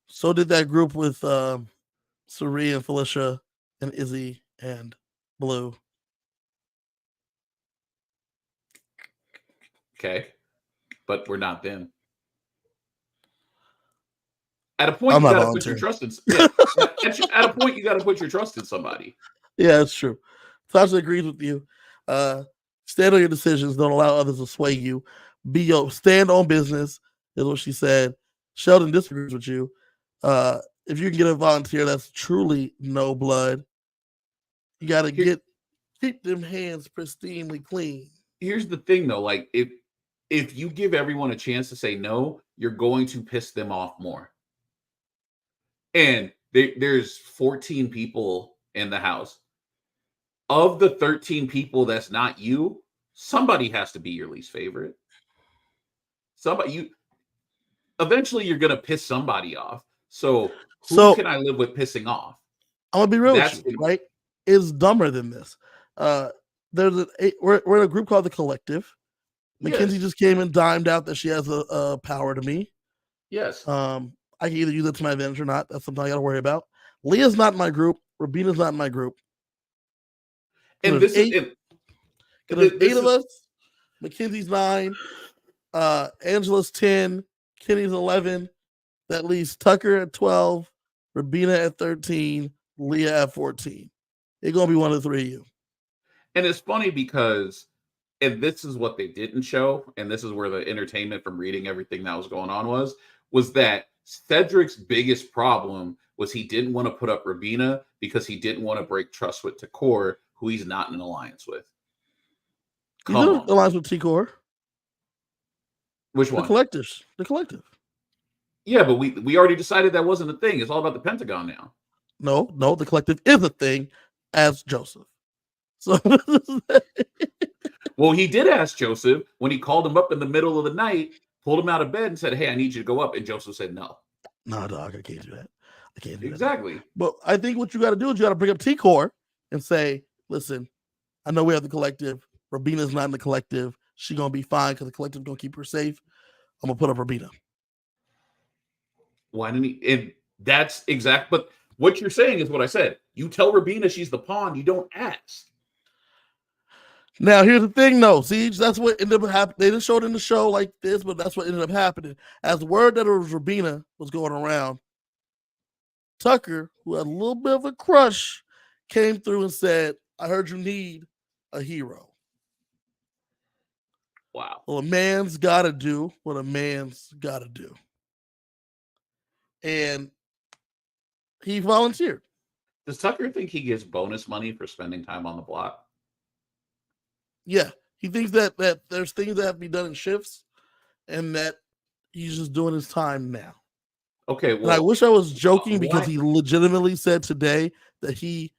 So did that group with Sari and Felicia and Izzy and Blue. Okay. But we're not them. At a point, you got to put your trust in. Yeah, at a point, you got to put your trust in somebody. Yeah, that's true. Sasha agrees with you. Stand on your decisions. Don't allow others to sway you. Stand on business, is what she said. Sheldon disagrees with you. If you can get a volunteer, that's truly no blood. You got to keep them hands pristinely clean. Here's the thing, though. Like, if you give everyone a chance to say no, you're going to piss them off more. And there's 14 people in the house. Of the 13 people that's not you, somebody has to be your least favorite. Eventually you're going to piss somebody off. So who can I live with pissing off? I'm going to be real with you, right? It's dumber than this. We're in a group called The Collective. Mackenzie just came and dimed out that she has a power to me. Yes. I can either use it to my advantage or not. That's something I got to worry about. Leah's not in my group. Rabina's not in my group. And there's eight of us. Mackenzie's 9. Angela's 10. Kenny's 11. That leaves Tucker at 12. Rabina at 13. Leah at 14. It's going to be one of the 3 of you. And it's funny because, and this is what they didn't show, and this is where the entertainment from reading everything that was going on was that Cedric's biggest problem was he didn't want to put up Rabina because he didn't want to break trust with Takor, who he's not in an alliance with. He's in an alliance with Takor. Which one? The Collective. Yeah, but we already decided that wasn't a thing. It's all about the Pentagon now. No, the Collective is a thing as Joseph. So well, he did ask Joseph when he called him up in the middle of the night, pulled him out of bed and said, "Hey, I need you to go up." And Joseph said no. No, dog, I can't do that. I can't do exactly. That. But I think what you got to do is you got to bring up Takor and say, "Listen, I know we have the Collective. Rabina's not in the Collective. She's gonna be fine because the Collective's gonna keep her safe. I'm gonna put up Rabina." Why didn't he? And that's exact. But what you're saying is what I said. You tell Rabina she's the pawn. You don't ask. Now, here's the thing, though. See, that's what ended up happening. They didn't show it in the show like this, but that's what ended up happening. As the word that it was Rabina was going around, Tucker, who had a little bit of a crush, came through and said, "I heard you need a hero." Wow. Well, a man's got to do what a man's got to do. And he volunteered. Does Tucker think he gets bonus money for spending time on the block? Yeah. He thinks that there's things that have to be done in shifts and that he's just doing his time now. Okay, well, and I wish I was joking because he legitimately said today that he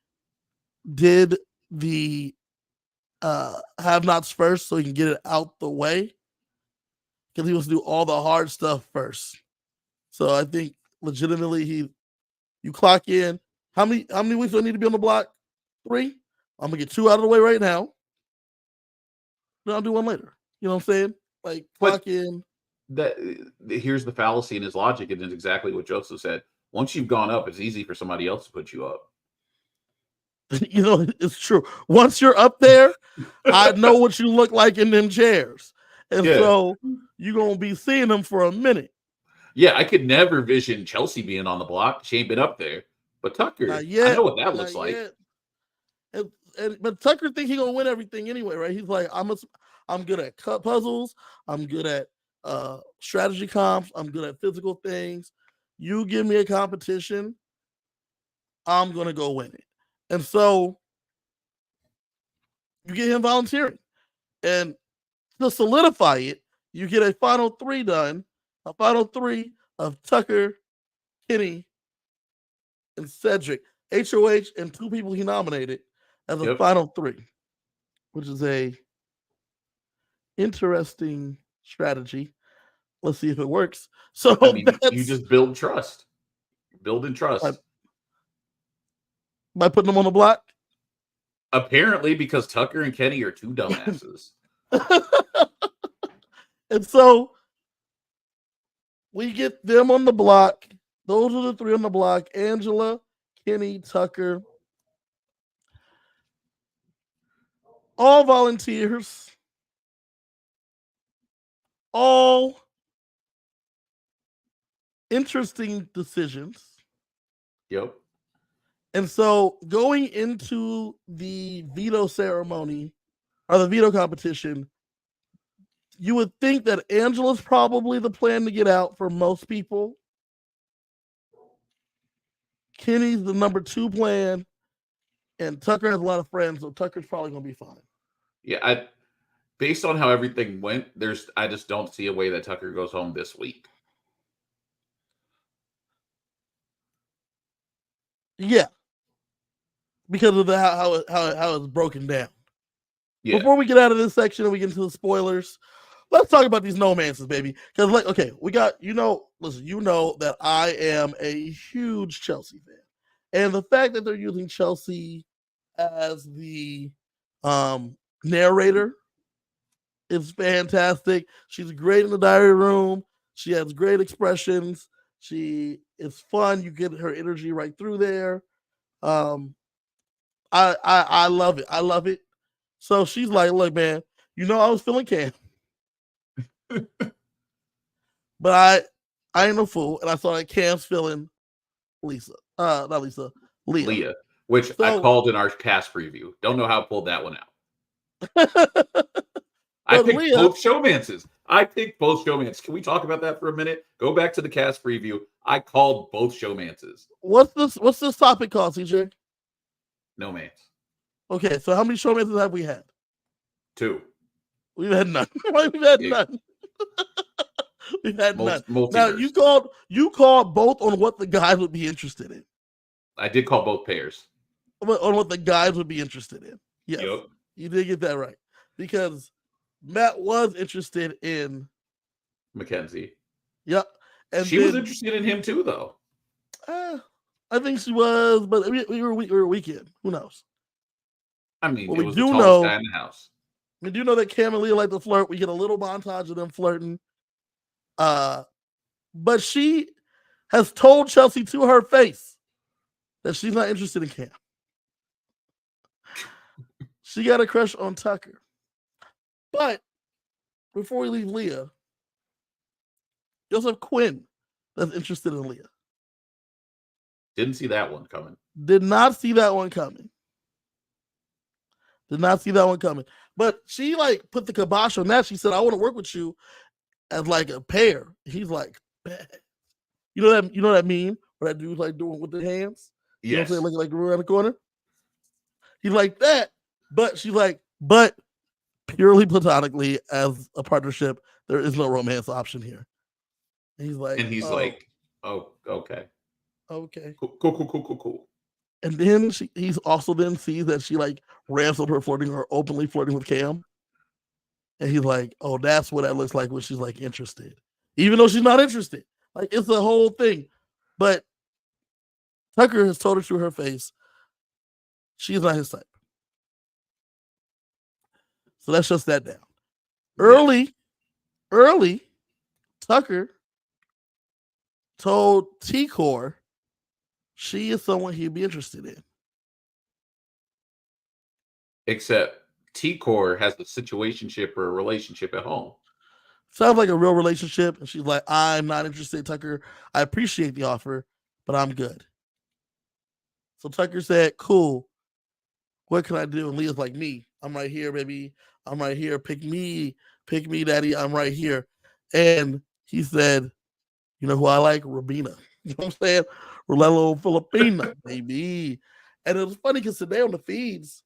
did the have-nots first so he can get it out the way because he wants to do all the hard stuff first. So I think legitimately you clock in. How many weeks do I need to be on the block? 3. I'm gonna get 2 out of the way right now. Then I'll do 1 later. You know what I'm saying? Like clock But in. here's the fallacy in his logic, and it's exactly what Joseph said. Once you've gone up, it's easy for somebody else to put you up. You know, it's true. Once you're up there, I know what you look like in them chairs. And Yeah. so you're going to be seeing them for a minute. Yeah, I could never vision Chelsea being on the block. She ain't been up there. But Tucker, Not I yet. know what that looks Not like. yet. But Tucker think he going to win everything anyway, right? He's like, I'm good at puzzles. I'm good at strategy comps. I'm good at physical things. You give me a competition, I'm going to go win it. And so you get him volunteering. And to solidify it, you get a final 3 done, a final 3 of Tucker, Kenny, and Cedric, HOH, and 2 people he nominated as a final 3, which is a interesting strategy. Let's see if it works. So I mean, you just build trust. Building trust. By putting them on the block? Apparently, because Tucker and Kenny are 2 dumbasses. And so we get them on the block. Those are the 3 on the block. Angela, Kenny, Tucker. All volunteers. All interesting decisions. Yep. And so going into the veto ceremony or the veto competition, you would think that Angela's probably the plan to get out for most people. Kenny's the number 2 plan, and Tucker has a lot of friends, so Tucker's probably going to be fine. Yeah, based on how everything went, I just don't see a way that Tucker goes home this week. Yeah, because of how it's broken down. Yeah. Before we get out of this section and we get into the spoilers, let's talk about these nomances, baby. Because, like, okay, we got, listen, you know that I am a huge Chelsea fan. And the fact that they're using Chelsea as the narrator is fantastic. She's great in the diary room. She has great expressions. She is fun. You get her energy right through there. I love it. I love it. So she's like, look, man, I was feeling Cam. But I ain't no fool. And I saw that Cam's feeling Lisa. Not Lisa. Leah. Which I called in our cast preview. Don't know how I pulled that one out. I picked both showmances. Can we talk about that for a minute? Go back to the cast preview. I called both showmances. What's this topic called, CJ? No mans. Okay, so how many showmances have we had? 2. We've had none. We've had none. We've had none. Now you called both on what the guys would be interested in. I did call both pairs. On what the guys would be interested in. Yes. Yep. You did get that right. Because Matt was interested in Mackenzie. Yep. And she was interested in him too, though. I think she was, but we were a weekend. Who knows? I mean, it was the tallest guy in the house. We do know that Cam and Leah like to flirt. We get a little montage of them flirting. But she has told Chelsea to her face that she's not interested in Cam. She got a crush on Tucker. But before we leave Leah, you also have Quinn that's interested in Leah. Didn't see that one coming. Did not see that one coming. Did not see that one coming. But she put the kibosh on that. She said, I want to work with you as like a pair. He's like, bad. You know that meme where that dude's like doing with the hands? Yes. You know what I'm saying? Like around the corner. He's like that, but she's like, but purely platonically as a partnership, there is no romance option here. And he's like, oh, okay. Okay. Cool. And then he's also then sees that she like ramps up her flirting or openly flirting with Cam. And he's like, oh, that's what that looks like when she's like interested. Even though she's not interested. Like it's a whole thing. But Tucker has told her to her face, she's not his type. So that shuts that down. Yes. Early, Tucker told T-Core she is someone he'd be interested in. Except T-Core has a situationship or a relationship at home. Sounds like a real relationship. And she's like, I'm not interested, Tucker. I appreciate the offer, but I'm good. So Tucker said, cool. What can I do? And Leah's like, me. I'm right here, baby. I'm right here. Pick me, daddy. I'm right here. And he said, you know who I like? Rabina. You know what I'm saying? Rolelo Filipina, baby. And it was funny because today on the feeds,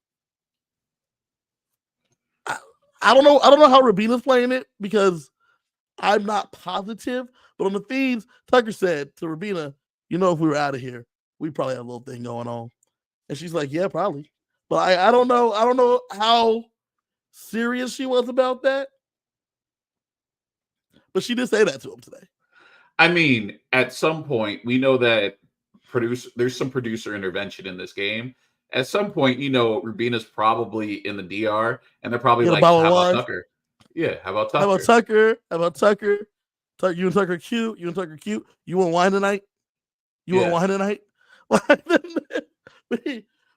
I don't know. I don't know how Rabina's playing it because I'm not positive. But on the feeds, Tucker said to Rabina, you know, if we were out of here, we probably had a little thing going on. And she's like, yeah, probably. But I don't know. I don't know how serious she was about that. But she did say that to him today. I mean, at some point, we know that there's some producer intervention in this game. At some point, Rubina's probably in the DR, and they're probably Get a like, bottle "How of about wine. Tucker? Yeah, how about How about Tucker? Tucker? How about Tucker? You and Tucker cute. You and Tucker cute. You want wine tonight? You want Yeah, wine tonight?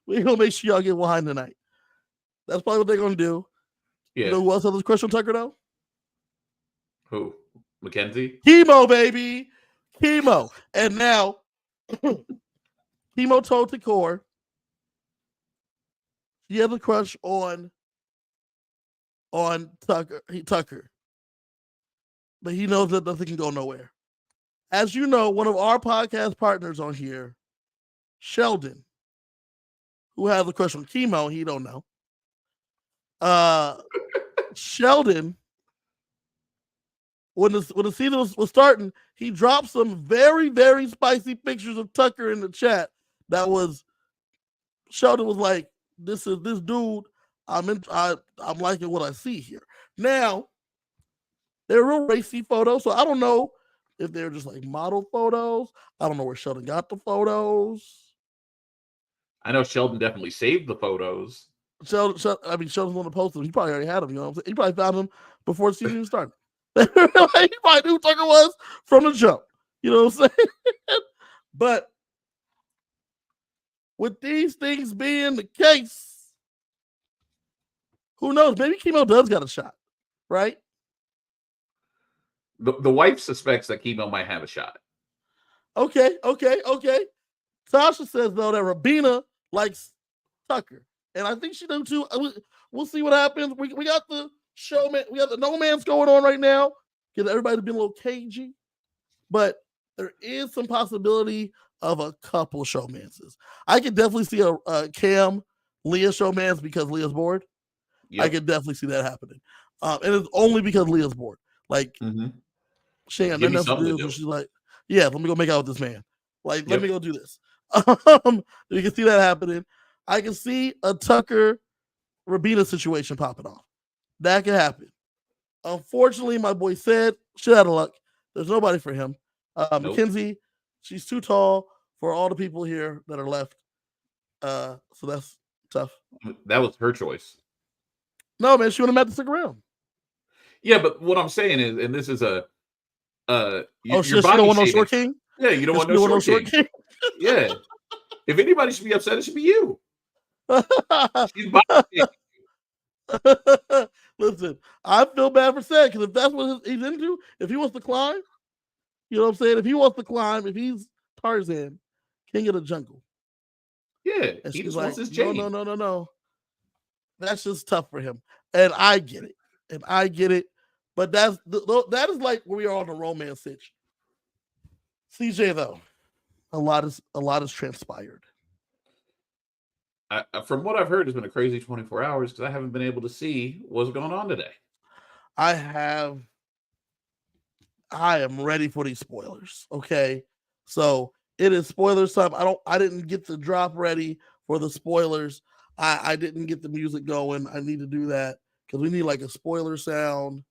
we gonna make sure y'all get wine tonight. That's probably what they're gonna do. You yeah." know who else has this question, Tucker? Though Who? Mackenzie? Chemo, baby, Chemo. And now Chemo told Takor he has a crush on Tucker, but he knows that nothing can go nowhere. As you know, one of our podcast partners on here, Sheldon, who has a crush on Chemo, he don't know. Sheldon, when the season was starting, he dropped some very, very spicy pictures of Tucker in the chat. That was Sheldon was like, this dude. I'm liking what I see here. Now, they're real racy photos, so I don't know if they're just like model photos. I don't know where Sheldon got the photos. I know Sheldon definitely saved the photos. Sheldon's on the poster. He probably already had them. You know what I'm saying? He probably found them before the season even started. He probably knew who Tucker was from the jump. You know what I'm saying? But with these things being the case, who knows? Maybe Chemo does got a shot, right? The wife suspects that Chemo might have a shot. Okay. Sasha says though that Rabina likes Tucker, and I think she does too. We'll see what happens. We got the showman, we got the no man's going on right now. Get everybody to be a little cagey, but there is some possibility of a couple showmances. I could definitely see a Cam Leah showmance because Leah's bored. Yep. I could definitely see that happening, and it's only because Leah's bored. Like she ain't Give me nothing else to something to do, do. so she's like, "Yeah, let me go make out with this man. Like, let Yep. me go do this." You can see that happening. I can see a Tucker Rabina situation popping off. That could happen. Unfortunately, my boy said, shit out of luck. There's nobody for him. Nope. Mackenzie, she's too tall for all the people here that are left. So that's tough. That was her choice. No, man, she would have met to stick around. Yeah, but what I'm saying is, and this is Oh, your shit, she body don't want no shaming. short king? Yeah, you don't She want no don't want short king. Yeah. If anybody should be upset, it should be you. She's body shaming. Listen, I feel bad for Seth because if that's what he's into, if he wants to climb, you know what I'm saying? If he wants to climb, if he's Tarzan, king of the jungle. Yeah, And he she's just like, wants his no. chain. That's just tough for him. And I get it. But that is like where we are on the romance sitch. CJ though, a lot is transpired. From what I've heard, it's been a crazy 24 hours because I haven't been able to see what's going on today. I am ready for these spoilers. Okay. So It is spoilers time. I didn't get the drop ready for the spoilers. I didn't get the music going. I need to do that because we need like a spoiler sound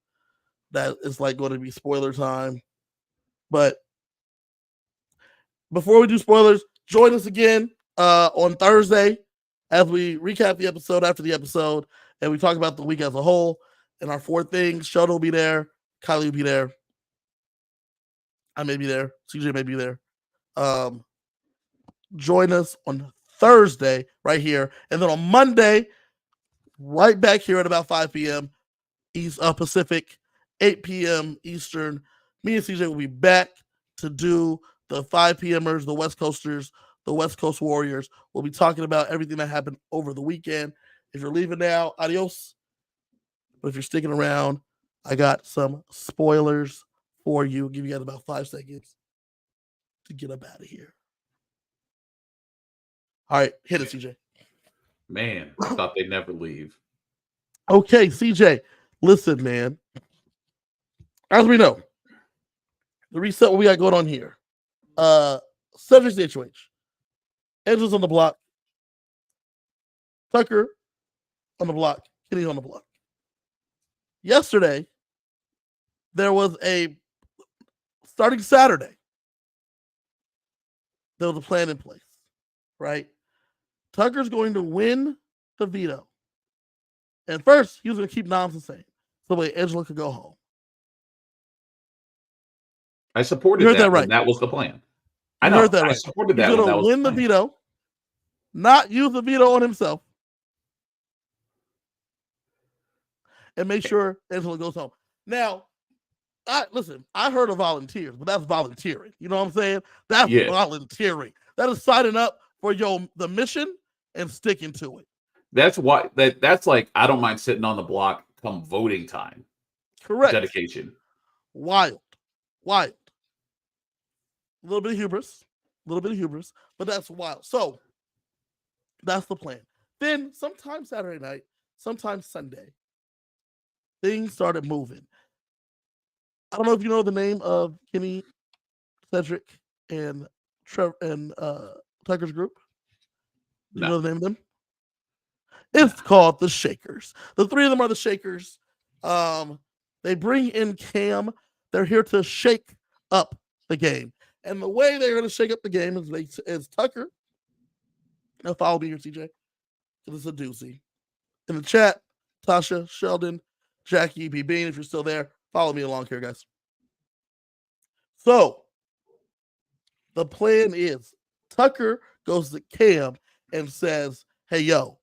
that is like going to be spoiler time. But before we do spoilers, join us again on Thursday as we recap the episode after the episode and we talk about the week as a whole and our 4 things. Sheldon will be there. Kylie will be there. I may be there. CJ may be there. Join us on Thursday right here. And then on Monday, right back here at about 5 p.m. East Pacific, 8 p.m. Eastern. Me and CJ will be back to do the 5 p.m.ers, the West Coasters, the West Coast Warriors. We'll be talking about everything that happened over the weekend. If you're leaving now, adios. But if you're sticking around, I got some spoilers for you. I'll give you guys about 5 seconds to get up out of here. All right, hit it, CJ. Man, I thought they'd never leave. Okay, CJ, listen, man. As we know, the reset what we got going on here. Cedric's the HOH. Angela's on the block. Tucker on the block. Kenny on the block. Yesterday, there was starting Saturday, there was a plan in place, right? Tucker's going to win the veto. And first, he was going to keep noms the same. So that Angela could go home. I supported that, right. That was the plan. I know. Heard that right. I supported that. He's going to win the veto, not use the veto on himself, and make sure Angela goes home. Now, I heard of volunteers, but that's volunteering. You know what I'm saying? That's volunteering. That is signing up for the mission and sticking to it. That's why that's like I don't mind sitting on the block come voting time. Correct. Dedication. Wild. A little bit of hubris, but that's wild. So that's the plan. Then sometime Saturday night, sometime Sunday, things started moving. I don't know if you know the name of Kenny, Cedric, and Trevor and Tucker's group. Do you know the name of them? It's called the Shakers. The 3 of them are the Shakers. They bring in Cam. They're here to shake up the game. And the way they're going to shake up the game is Tucker. Now follow me here, CJ. It's a doozy. In the chat, Tasha, Sheldon, Jackie, B. Bean, if you're still there, follow me along here, guys. So, the plan is Tucker goes to Cam and says, hey, yo,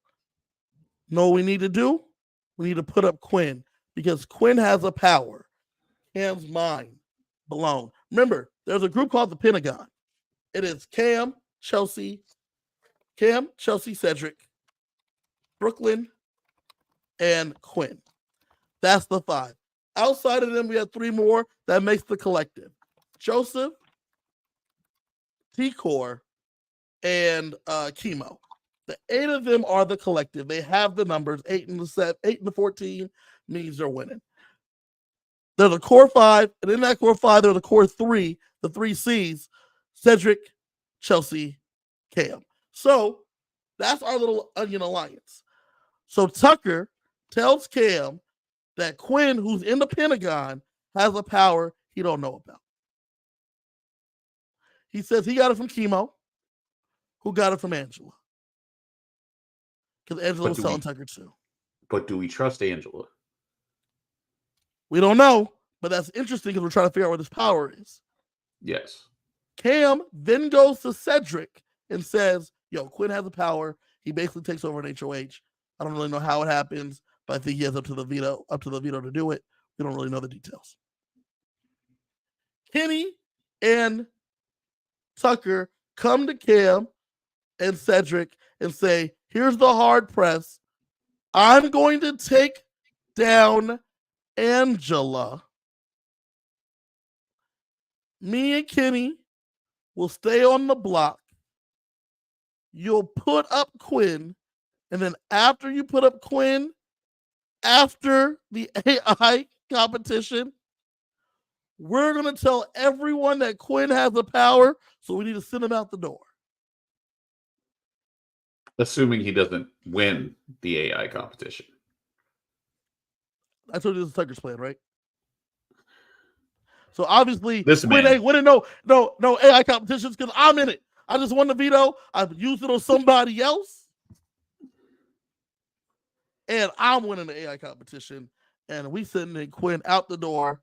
know what we need to do? We need to put up Quinn because Quinn has a power. Cam's mind blown. Remember, there's a group called the Pentagon. It is Cam, Chelsea, Cedric, Brooklyn, and Quinn. That's the 5. Outside of them, we have 3 more. That makes the collective. Joseph, T-Core, and Chemo. The 8 of them are the collective. They have the numbers. 8 and the 14 means they're winning. There's a core 5, and in that core 5, there's a core 3, the 3 C's, Cedric, Chelsea, Cam. So that's our little onion alliance. So Tucker tells Cam that Quinn, who's in the Pentagon, has a power he don't know about. He says he got it from Chemo, who got it from Angela. Because Angela was telling Tucker too. But do we trust Angela? We don't know, but that's interesting because we're trying to figure out where this power is. Yes. Cam then goes to Cedric and says, yo, Quinn has a power. He basically takes over an HOH. I don't really know how it happens, but I think he has up to the veto to do it. We don't really know the details. Kenny and Tucker come to Cam and Cedric and say, here's the hard press. I'm going to take down Angela. Me and Kenny will stay on the block. You'll put up Quinn. And then after you put up Quinn, after the AI competition, we're going to tell everyone that Quinn has the power, so we need to send him out the door. Assuming he doesn't win the AI competition. I told you this is Tucker's plan, right? So obviously, This Quinn man. ain't winning no AI competitions because I'm in it. I just won the veto. I've used it on somebody else. And I'm winning the AI competition. And we sending Quinn out the door.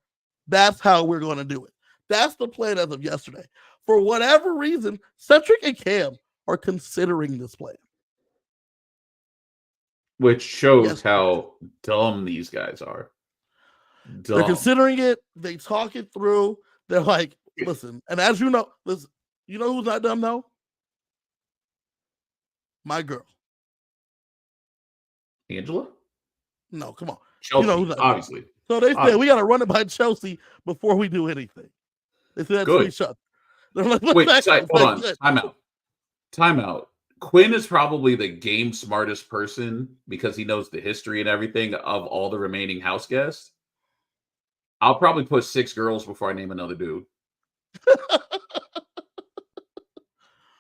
That's how we're going to do it. That's the plan as of yesterday. For whatever reason, Cedric and Cam are considering this plan. Which shows how dumb these guys are. Dumb. They're considering it. They talk it through. They're like, listen. And as you know, listen, you know who's not dumb though? My girl. Angela? No, come on. Chelsea, you know who's not obviously. Dumb. So they said, we got to run it by Chelsea before we do anything. They said that to each other. They're like, wait, hold on. Time out. Quinn is probably the game smartest person because he knows the history and everything of all the remaining house guests. I'll probably put 6 girls before I name another dude.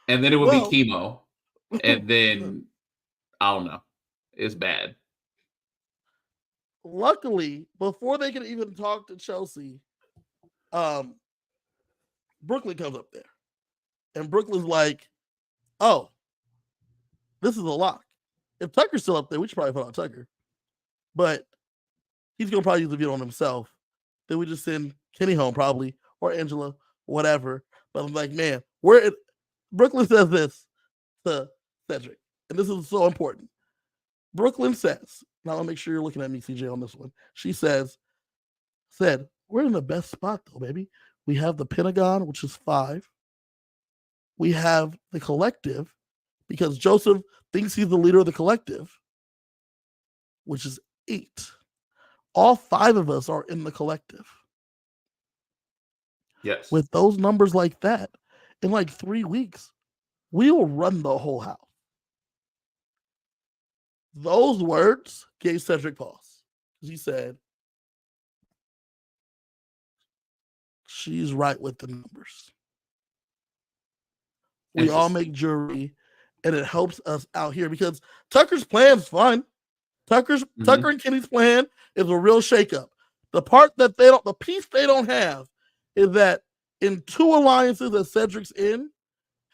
And then it would be chemo. And then, I don't know. It's bad. Luckily, before they can even talk to Chelsea, Brooklyn comes up there. And Brooklyn's like, oh, this is a lock. If Tucker's still up there, we should probably put on Tucker. But he's going to probably use the veto on himself. Then we just send Kenny home probably, or Angela, whatever. But I'm like, man, Brooklyn says this to Cedric. And this is so important. Brooklyn says, now I'll make sure you're looking at me, CJ, on this one. She said, we're in the best spot though, baby. We have the Pentagon, which is 5. We have the collective, because Joseph thinks he's the leader of the collective, which is 8. All 5 of us are in the collective. Yes. With those numbers like that, in like 3 weeks, we will run the whole house. Those words gave Cedric pause. He said, she's right with the numbers. We all make jury, and it helps us out here because Tucker's plan is fun. Tucker and Kenny's plan is a real shakeup. The part that the piece they don't have is that in 2 alliances that Cedric's in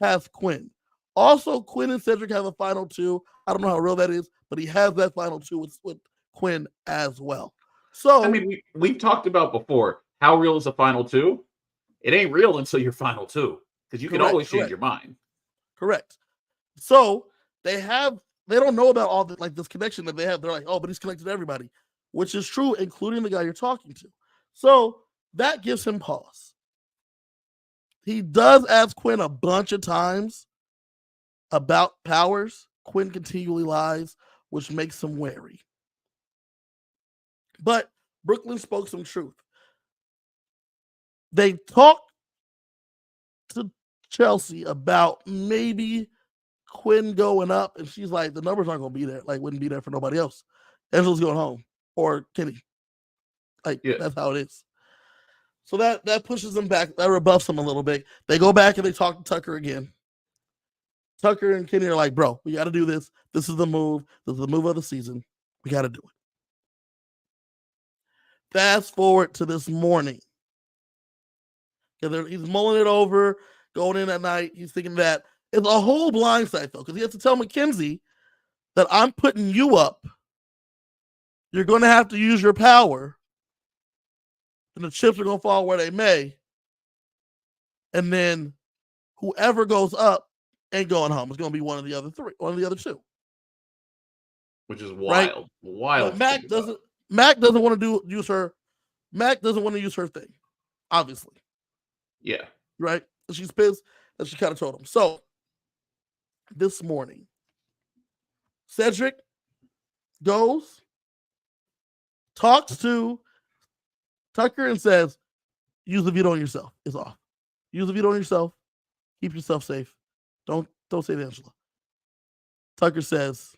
has Quinn. Also, Quinn and Cedric have a final 2. I don't know how real that is, but he has that final 2 with Quinn as well. So I mean, we've talked about before, how real is a final 2? It ain't real until your final 2. Because you can always change your mind. Correct. So they don't know about all this connection that they have. They're like, oh, but he's connected to everybody, which is true, including the guy you're talking to. So that gives him pause. He does ask Quinn a bunch of times about powers. Quinn continually lies, which makes him wary. But Brooklyn spoke some truth. They talked to Chelsea about maybe Quinn going up, and she's like, the numbers aren't going to be there. Like, wouldn't be there for nobody else. Angela's going home, or Kenny. That's how it is. So that pushes them back. That rebuffs them a little bit. They go back and they talk to Tucker again. Tucker and Kenny are like, bro, we got to do this. This is the move. This is the move of the season. We got to do it. Fast forward to this morning. He's mulling it over, going in at night. He's thinking that it's a whole blindside, though, because he has to tell Mackenzie that I'm putting you up. You're going to have to use your power, and the chips are going to fall where they may. And then whoever goes up ain't going home. It's going to be one of the other 2. Which is wild. Right? Wild. Mac doesn't want to use her. Mac doesn't want to use her thing, obviously. Yeah. Right? And she's pissed that she kind of told him. So this morning, Cedric goes, talks to Tucker and says, use the veto on yourself. It's off. Use the veto on yourself. Keep yourself safe. Don't say to Angela. Tucker says,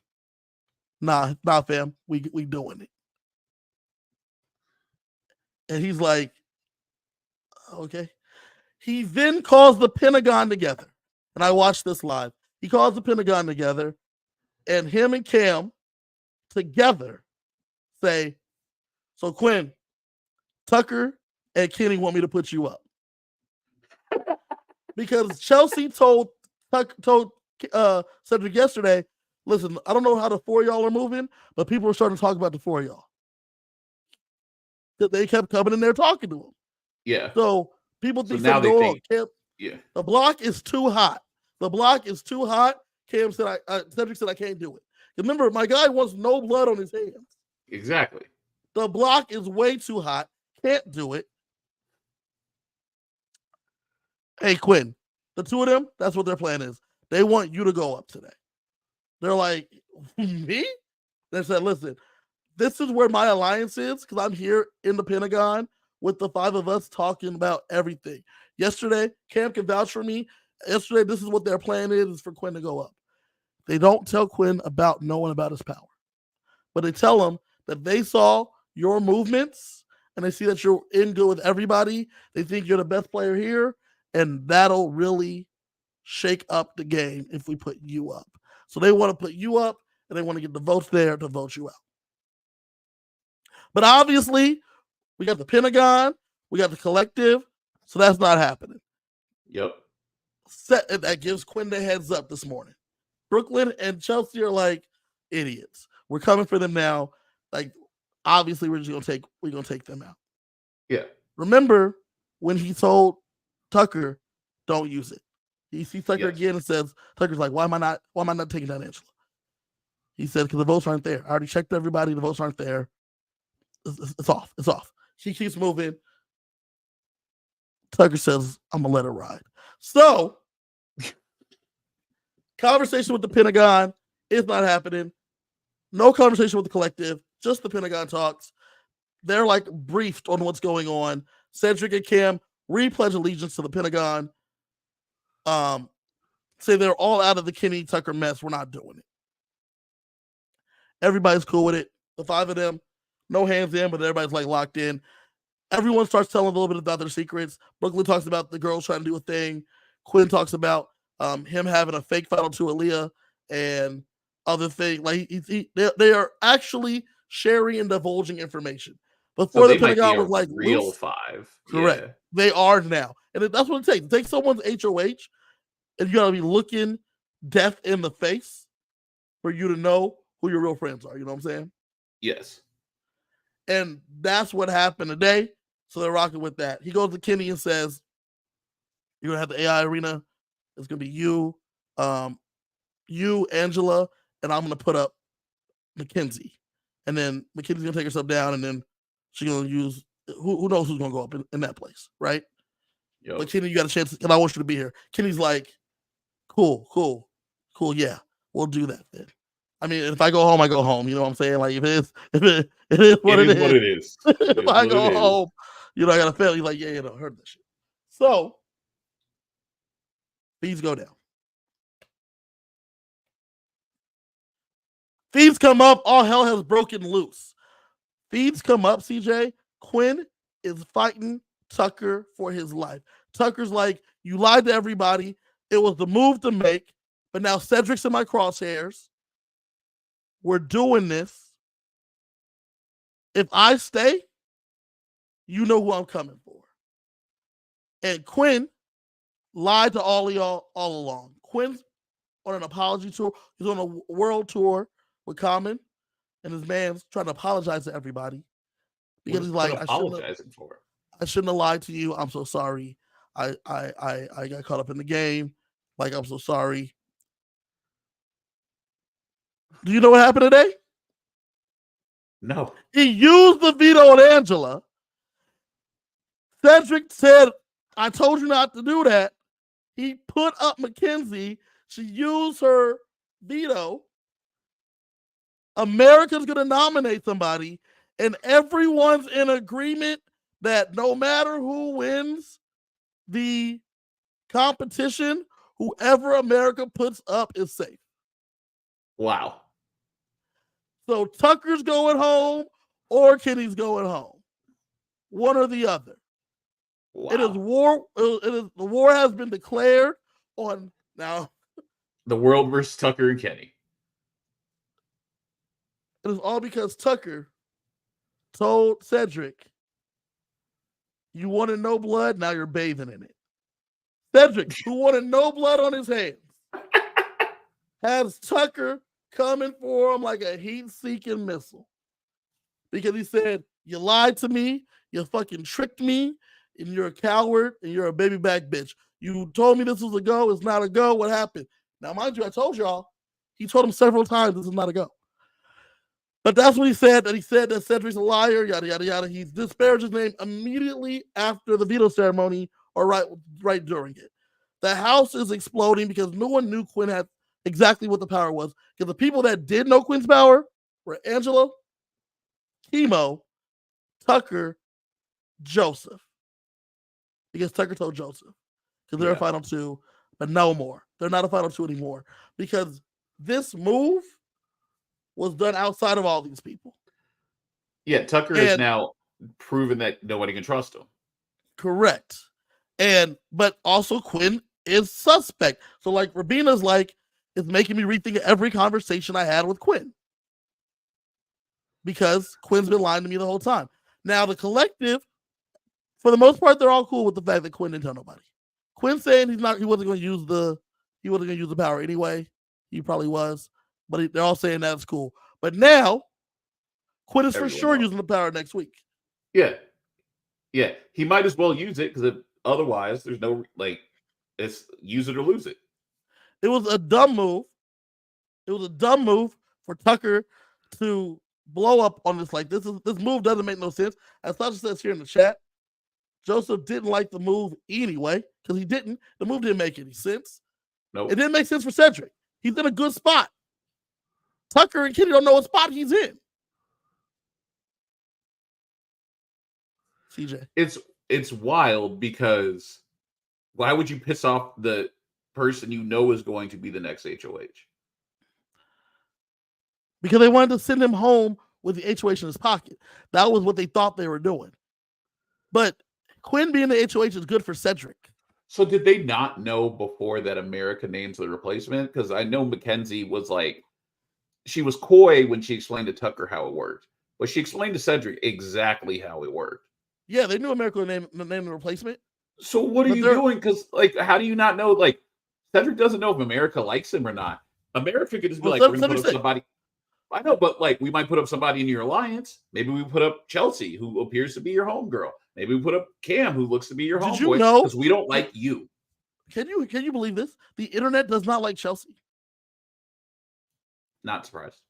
nah, fam. We doing it. And he's like, Okay. He then calls the Pentagon together. And I watched this live. He calls the Pentagon together, and him and Cam together say, so Quinn, Tucker and Kenny want me to put you up. Because Chelsea told Cedric yesterday, listen, I don't know how the four of y'all are moving, but people are starting to talk about the four of y'all. That they kept coming in there talking to him. Yeah. So people think now they think, Cam, yeah, the block is too hot. The block is too hot. Cam said, Cedric said, I can't do it. Remember, my guy wants no blood on his hands. Exactly. The block is way too hot. Can't do it. Hey, Quinn, the two of them, that's what their plan is. They want you to go up today. They're like, me? They said, listen, this is where my alliance is because I'm here in the Pentagon with the five of us talking about everything. Yesterday, Cam can vouch for me. Yesterday, this is what their plan is for Quinn to go up. They don't tell Quinn about knowing about his power, but they tell him that they saw your movements and they see that you're in good with everybody. They think you're the best player here, and that'll really shake up the game if we put you up. So they want to put you up, and they want to get the votes there to vote you out. But obviously, we got the Pentagon, we got the collective, so that's not happening. Yep. That gives Quinn the heads up this morning. Brooklyn and Chelsea are like idiots. We're coming for them now. Like, obviously, we're gonna take them out. Yeah. Remember when he told Tucker, "Don't use it." He sees Tucker again and says, "Tucker's like, why am I not taking down Angela?" He said, "Because the votes aren't there. I already checked everybody. The votes aren't there. It's off. It's off." She keeps moving. Tucker says, "I'm gonna let her ride." So, conversation with the Pentagon is not happening. No conversation with the collective. Just the Pentagon talks. They're like briefed on what's going on. Cedric and Cam repledge allegiance to the Pentagon. Say they're all out of the Kenny Tucker mess. We're not doing it. Everybody's cool with it. The five of them, no hands in, but everybody's like locked in. Everyone starts telling a little bit about their secrets. Brooklyn talks about the girls trying to do a thing. Quinn talks about him having a fake fight to Aaliyah and other things. Like they are actually sharing and divulging information. Before the Pentagon was like real loose, five. correct. Yeah. They are now, and that's what it takes. It takes someone's HOH, and you gotta be looking death in the face for you to know who your real friends are. You know what I'm saying? Yes. And that's what happened today. So they're rocking with that. He goes to Kenny and says, "You're gonna have the AI arena. It's gonna be you, Angela, and I'm gonna put up Mackenzie. And then Mackenzie's gonna take herself down, and then she's gonna use who knows who's gonna go up in that place, right?" Yep. But Kenny, you got a chance, and I want you to be here. Kenny's like, cool, yeah, we'll do that then. I mean, if I go home, I go home. You know what I'm saying? Like, it is what it is. If I go home, you know, I got a family. Like, yeah, I heard that shit. So, fees go down. Feeds come up. All hell has broken loose. Feeds come up, CJ. Quinn is fighting Tucker for his life. Tucker's like, you lied to everybody. It was the move to make, but now Cedric's in my crosshairs. We're doing this. If I stay, you know who I'm coming for. And Quinn lied to all of y'all all along. Quinn's on an apology tour. He's on a world tour with Common, and his man's trying to apologize to everybody. Because he's like, apologizing for it. I shouldn't have lied to you. I'm so sorry. I got caught up in the game. Like, I'm so sorry. Do you know what happened today? No. He used the veto on Angela. Cedric said, I told you not to do that. He put up Mackenzie. She used her veto. America's going to nominate somebody, and everyone's in agreement that no matter who wins the competition, whoever America puts up is safe. Wow. So Tucker's going home or Kenny's going home. One or the other. It is Wow. war. The war has been declared on now. The world versus Tucker and Kenny. It is all because Tucker told Cedric, "You wanted no blood, now you're bathing in it." Cedric, who wanted no blood on his hands, has Tucker coming for him like a heat-seeking missile because he said, "You lied to me, you fucking tricked me, and you're a coward and you're a baby back bitch. You told me this was a go, it's not a go. What happened?" Now, mind you, I told y'all, he told him several times this is not a go. But that's what he said, that Cedric's a liar, yada, yada, yada. He disparaged his name immediately after the veto ceremony or right during it. The house is exploding because no one knew Quinn had exactly what the power was. Because the people that did know Quinn's power were Angela, Chemo, Tucker, Joseph. Because Tucker told Joseph. Because they're a final two, but no more. They're not a final two anymore. Because this move was done outside of all these people. Yeah, Tucker has now proven that nobody can trust him. Correct. But also Quinn is suspect. So like Rabina's like, it's making me rethink every conversation I had with Quinn. Because Quinn's been lying to me the whole time. Now the collective, for the most part, they're all cool with the fact that Quinn didn't tell nobody. Quinn saying he wasn't going to use the power anyway. He probably was, but they're all saying that's cool. But now, Quinn is for sure using the power next week. Yeah, he might as well use it because otherwise, there's no it's use it or lose it. It was a dumb move. It was a dumb move for Tucker to blow up on this. Like this move doesn't make no sense. As Sasha says here in the chat, Joseph didn't like the move anyway because he didn't. The move didn't make any sense. Nope. It didn't make sense for Cedric. He's in a good spot. Tucker and Kenny don't know what spot he's in. CJ. It's wild because why would you piss off the person you know is going to be the next HOH? Because they wanted to send him home with the HOH in his pocket. That was what they thought they were doing. But Quinn being the HOH is good for Cedric. So did they not know before that America names the replacement? Because I know Mackenzie was like, she was coy when she explained to Tucker how it worked. But she explained to Cedric exactly how it worked. Yeah, they knew America would name the replacement. So what are you doing? Because how do you not know? Like Cedric doesn't know if America likes him or not. America could just be we're going to put up somebody. I know, but we might put up somebody in your alliance. Maybe we put up Chelsea, who appears to be your homegirl. Maybe we put up Cam, who looks to be your homeboy. You know? Because we don't like you. Can you believe this? The internet does not like Chelsea. Not surprised.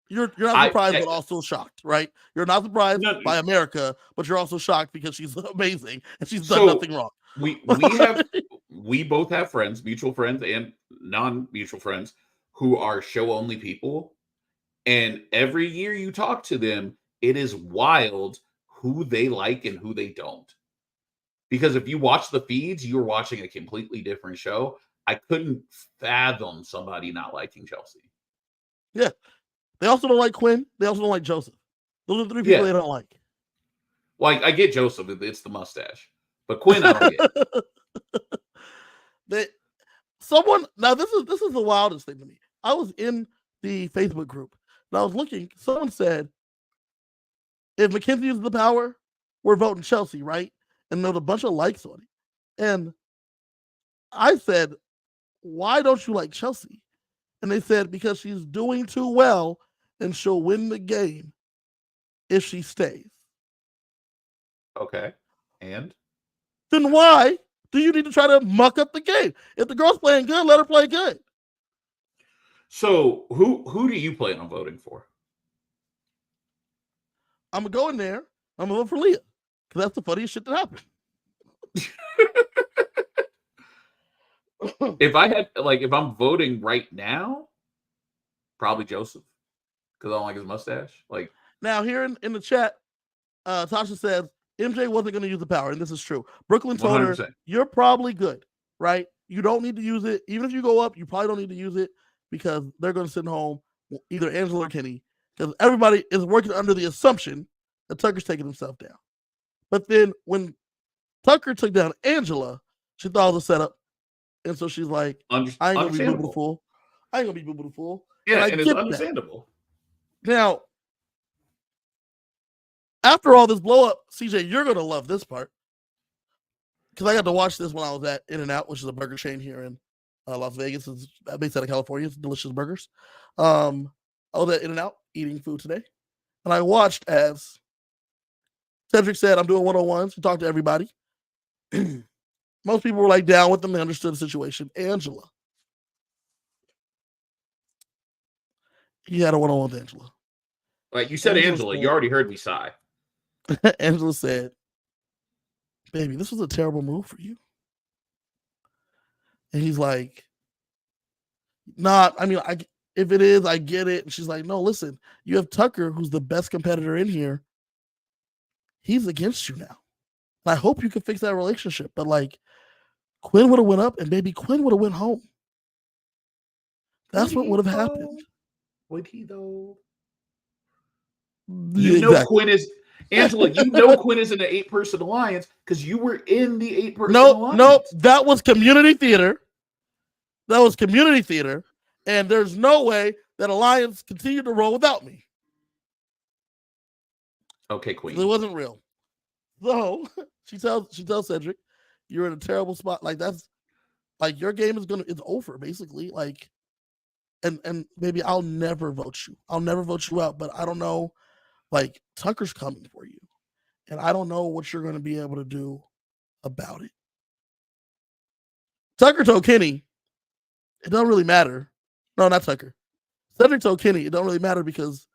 You're not surprised, but also shocked, right? You're not surprised by America, but you're also shocked because she's amazing and she's done nothing wrong. We both have friends, mutual friends and non-mutual friends, who are show-only people. And every year you talk to them, it is wild who they like and who they don't. Because if you watch the feeds, you're watching a completely different show. I couldn't fathom somebody not liking Chelsea. Yeah. They also don't like Quinn. They also don't like Joseph. Those are the three people they don't like. Well, I get Joseph. It's the mustache. But Quinn, I don't get. Now this is the wildest thing to me. I was in the Facebook group and I was looking. Someone said, if Mackenzie uses the power, we're voting Chelsea, right? And there was a bunch of likes on it. And I said, why don't you like Chelsea? And they said, because she's doing too well and she'll win the game if she stays. Okay. And? Then why do you need to try to muck up the game? If the girl's playing good, let her play good. So who do you plan on voting for? I'm going to go in there. I'm going to vote for Leah. Because that's the funniest shit that happened. If I'm voting right now, probably Joseph. Because I don't like his mustache. Now, here in the chat, Tasha says MJ wasn't going to use the power, and this is true. Brooklyn told 100%. Her, you're probably good, right? You don't need to use it. Even if you go up, you probably don't need to use it because they're going to send home either Angela or Kenny because everybody is working under the assumption that Tucker's taking himself down. But then when Tucker took down Angela, she thought it was a setup. And so she's like, I ain't going to be boo-boo the fool. I ain't going to be boo-boo the fool. Yeah, and it's understandable. That. Now, after all this blow up, CJ, you're going to love this part. Because I got to watch this when I was at In-N-Out, which is a burger chain here in Las Vegas. It's based out of California. It's delicious burgers. I was at In-N-Out eating food today. And I watched as Cedric said, I'm doing 101s. He talked to everybody. Most people were like down with them. They understood the situation. Angela. He had a 101 with Angela. Like you said, Angela, you already heard me sigh. Angela said, baby, this was a terrible move for you. And he's like, nah, I mean, if it is, I get it. And she's like, no, listen, you have Tucker, who's the best competitor in here. He's against you now. And I hope you can fix that relationship. But like, Quinn would have went up and baby Quinn would have went home. That's what would have happened. Would he though? You exactly. Know Quinn is Angela. You know Quinn is in the 8-person alliance because you were in the 8-person alliance. Nope. That was community theater. And there's no way that alliance continued to roll without me. Okay, Queen. It wasn't real. So she tells Cedric, you're in a terrible spot. Like that's like your game is over basically. Like, and maybe I'll never vote you. I'll never vote you out. But I don't know. Like Tucker's coming for you, and I don't know what you're going to be able to do about it. Tucker told Kenny, it don't really matter. No, not Tucker. Cedric told Kenny, it don't really matter because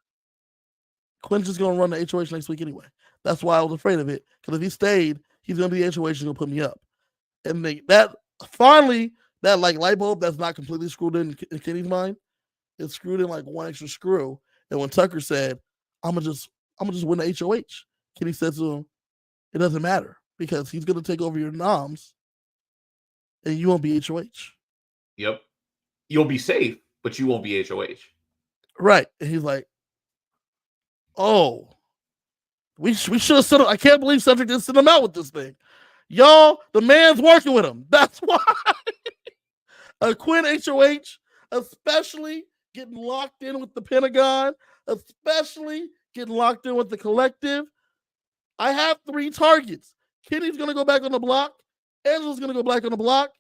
Quinn's just going to run the HOH next week anyway. That's why I was afraid of it. Because if he stayed, he's going to be the HOH and going to put me up. And that like light bulb that's not completely screwed in Kenny's mind, it's screwed in like one extra screw. And when Tucker said, I'm gonna just win the HOH, Kenny said to him, it doesn't matter because he's going to take over your noms and you won't be HOH. Yep. You'll be safe, but you won't be HOH. Right. And he's like, oh, we should have sent him. I can't believe Cedric didn't send him out with this thing. Y'all, the man's working with him. That's why. A Quinn HOH, especially getting locked in with the Pentagon, especially getting locked in with the collective. I have 3 targets. Kenny's going to go back on the block. Angela's going to go back on the block.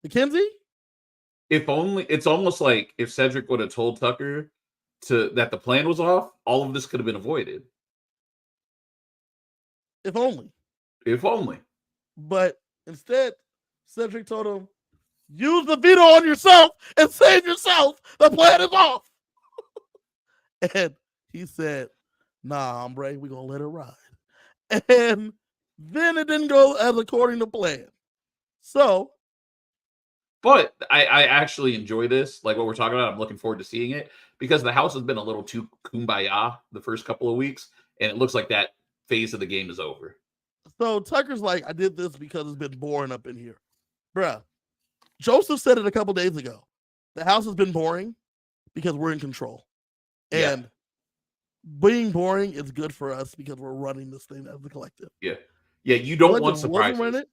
Mackenzie? If only, it's almost like if Cedric would have told Tucker that the plan was off, all of this could have been avoided. If only. If only. But instead, Cedric told him, use the veto on yourself and save yourself. The plan is off. And he said, nah, hombre, we're going to let it ride. And then it didn't go as according to plan. So. But I actually enjoy this, like what we're talking about. I'm looking forward to seeing it because the house has been a little too kumbaya the first couple of weeks, and it looks like that phase of the game is over. So Tucker's like, I did this because it's been boring up in here. Bruh, Joseph said it a couple days ago. The house has been boring because we're in control. And being boring is good for us because we're running this thing as a collective. Yeah. Yeah, you don't want surprises.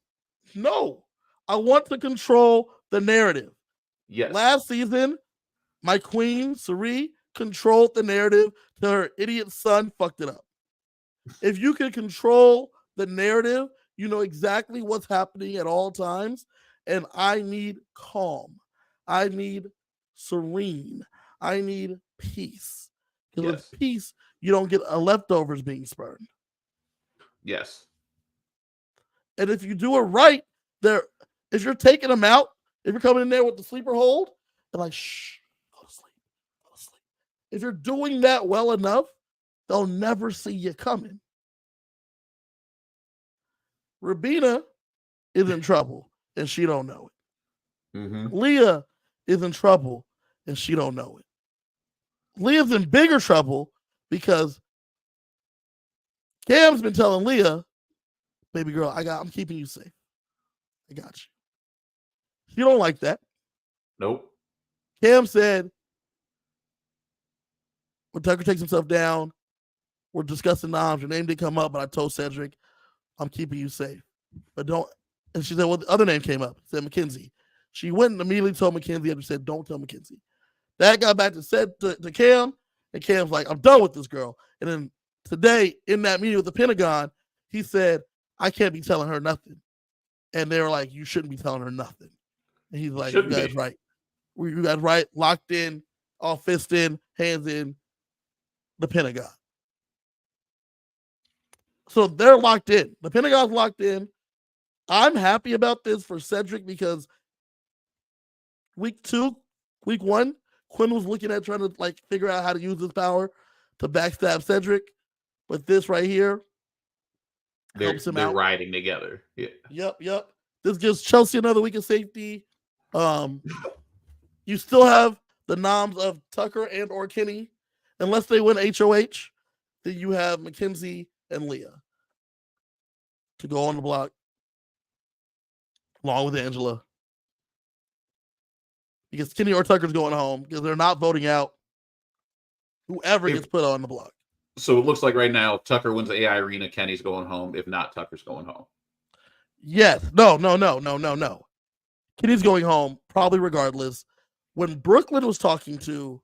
No. I want to control the narrative. Yes. Last season, my queen, Sari, controlled the narrative till her idiot son fucked it up. If you can control the narrative, you know exactly what's happening at all times. And I need calm. I need serene. I need peace. Because with peace, you don't get leftovers being spurned. Yes. And if you do it right, if you're taking them out, if you're coming in there with the sleeper hold, they're like, shh, go to sleep, go to sleep. If you're doing that well enough, they'll never see you coming. Rabina is in trouble, and she don't know it. Mm-hmm. Leah is in trouble, and she don't know it. Leah's in bigger trouble because Cam's been telling Leah, baby girl, I'm keeping you safe. I got you. You don't like that. Nope. Cam said, when Tucker takes himself down, were discussing noms. Your name did come up, but I told Cedric, I'm keeping you safe. But don't. And she said, well, the other name came up. Said Mackenzie. She went and immediately told Mackenzie and said, don't tell Mackenzie. That got back to Cam, and Cam's like, I'm done with this girl. And then today, in that meeting with the Pentagon, he said, I can't be telling her nothing. And they were like, you shouldn't be telling her nothing. And he's like, you guys right. You guys right, locked in, all fist in, hands in, the Pentagon. So they're locked in. The Pentagon's locked in. I'm happy about this for Cedric because week 1, Quinn was looking at trying to like figure out how to use his power to backstab Cedric. But this right here helps him they're out. riding together. Yeah. Yep. This gives Chelsea another week of safety. You still have the noms of Tucker and or Kenny. Unless they win HOH, then you have Mackenzie and Leah to go on the block along with Angela. Because Kenny or Tucker's going home because they're not voting out whoever gets put on the block. So it looks like right now, Tucker wins the AI Arena, Kenny's going home. If not, Tucker's going home. Yes. No. Kenny's going home, probably regardless. When Brooklyn was talking to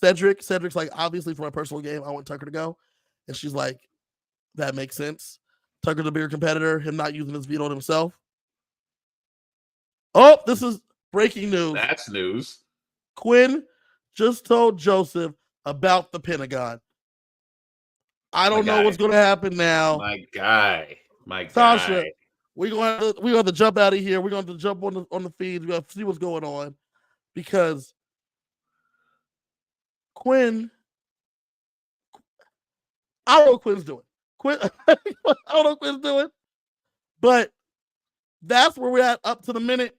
Cedric's like, obviously for my personal game, I want Tucker to go. And she's like, that makes sense. Tucker's a bigger competitor, him not using his veto on himself. Oh, this is breaking news. That's news. Quinn just told Joseph about the Pentagon. I don't know what's going to happen now. My guy. Tasha, we're going to jump out of here. We're going to jump on the feeds. We're going to see what's going on because Quinn, I don't know what Quinn's doing. I don't know what Quinn's doing, but that's where we're at up to the minute.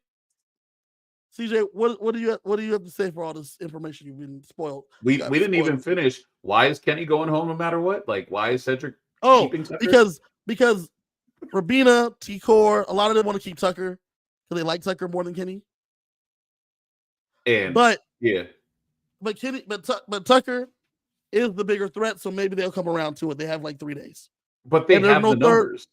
CJ, what do you have to say for all this information you've been spoiled? We didn't even finish. Why is Kenny going home no matter what? Like, why is Cedric keeping Tucker? Because Rabina, T-Core, a lot of them want to keep Tucker because they like Tucker more than Kenny. But Tucker is the bigger threat, so maybe they'll come around to it. They have like 3 days. But they have the numbers.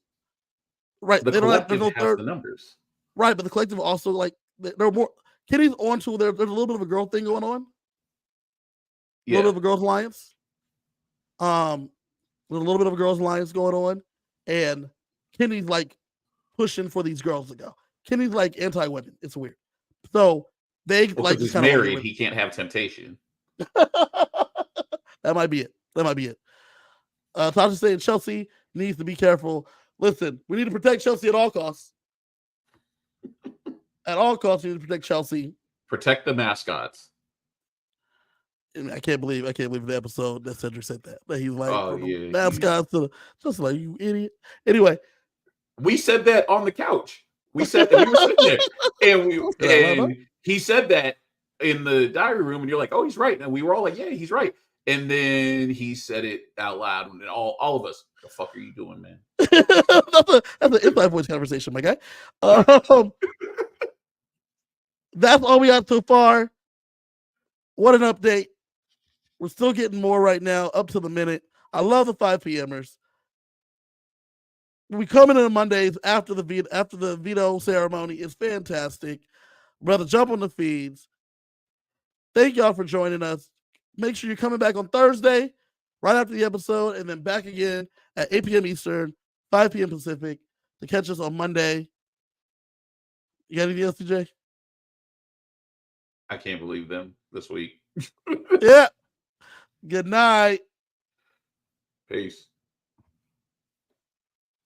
Right. The collective has the numbers. Right, but the collective also like they're more Kenny's on to there's a little bit of a girl thing going on. A little bit of a girls' alliance. There's a little bit of a girls' alliance going on. And Kenny's like pushing for these girls to go. Kenny's like anti-women. It's weird. So they like he's married, he can't have temptation. That might be it. Tasha saying Chelsea needs to be careful. Listen, we need to protect Chelsea at all costs. At all costs, we need to protect Chelsea. Protect the mascots. And I can't believe the episode that Cedric said that. That he's like, mascots to just like, you idiot. Anyway. We said that on the couch. We said that we were sitting there. And he said that in the diary room, and you're like, oh, he's right. And we were all like, yeah, he's right. And then he said it out loud, and all of us, the fuck are you doing, man? That's an inside voice conversation, my guy. That's all we got so far. What an update. We're still getting more right now, up to the minute. I love the 5 p.m.ers. We come in on Mondays after the veto ceremony. It's fantastic. Brother, jump on the feeds. Thank y'all for joining us. Make sure you're coming back on Thursday, right after the episode, and then back again at 8 p.m. Eastern, 5 p.m. Pacific to catch us on Monday. You got anything else, TJ? I can't believe them this week. Yeah. Good night. Peace.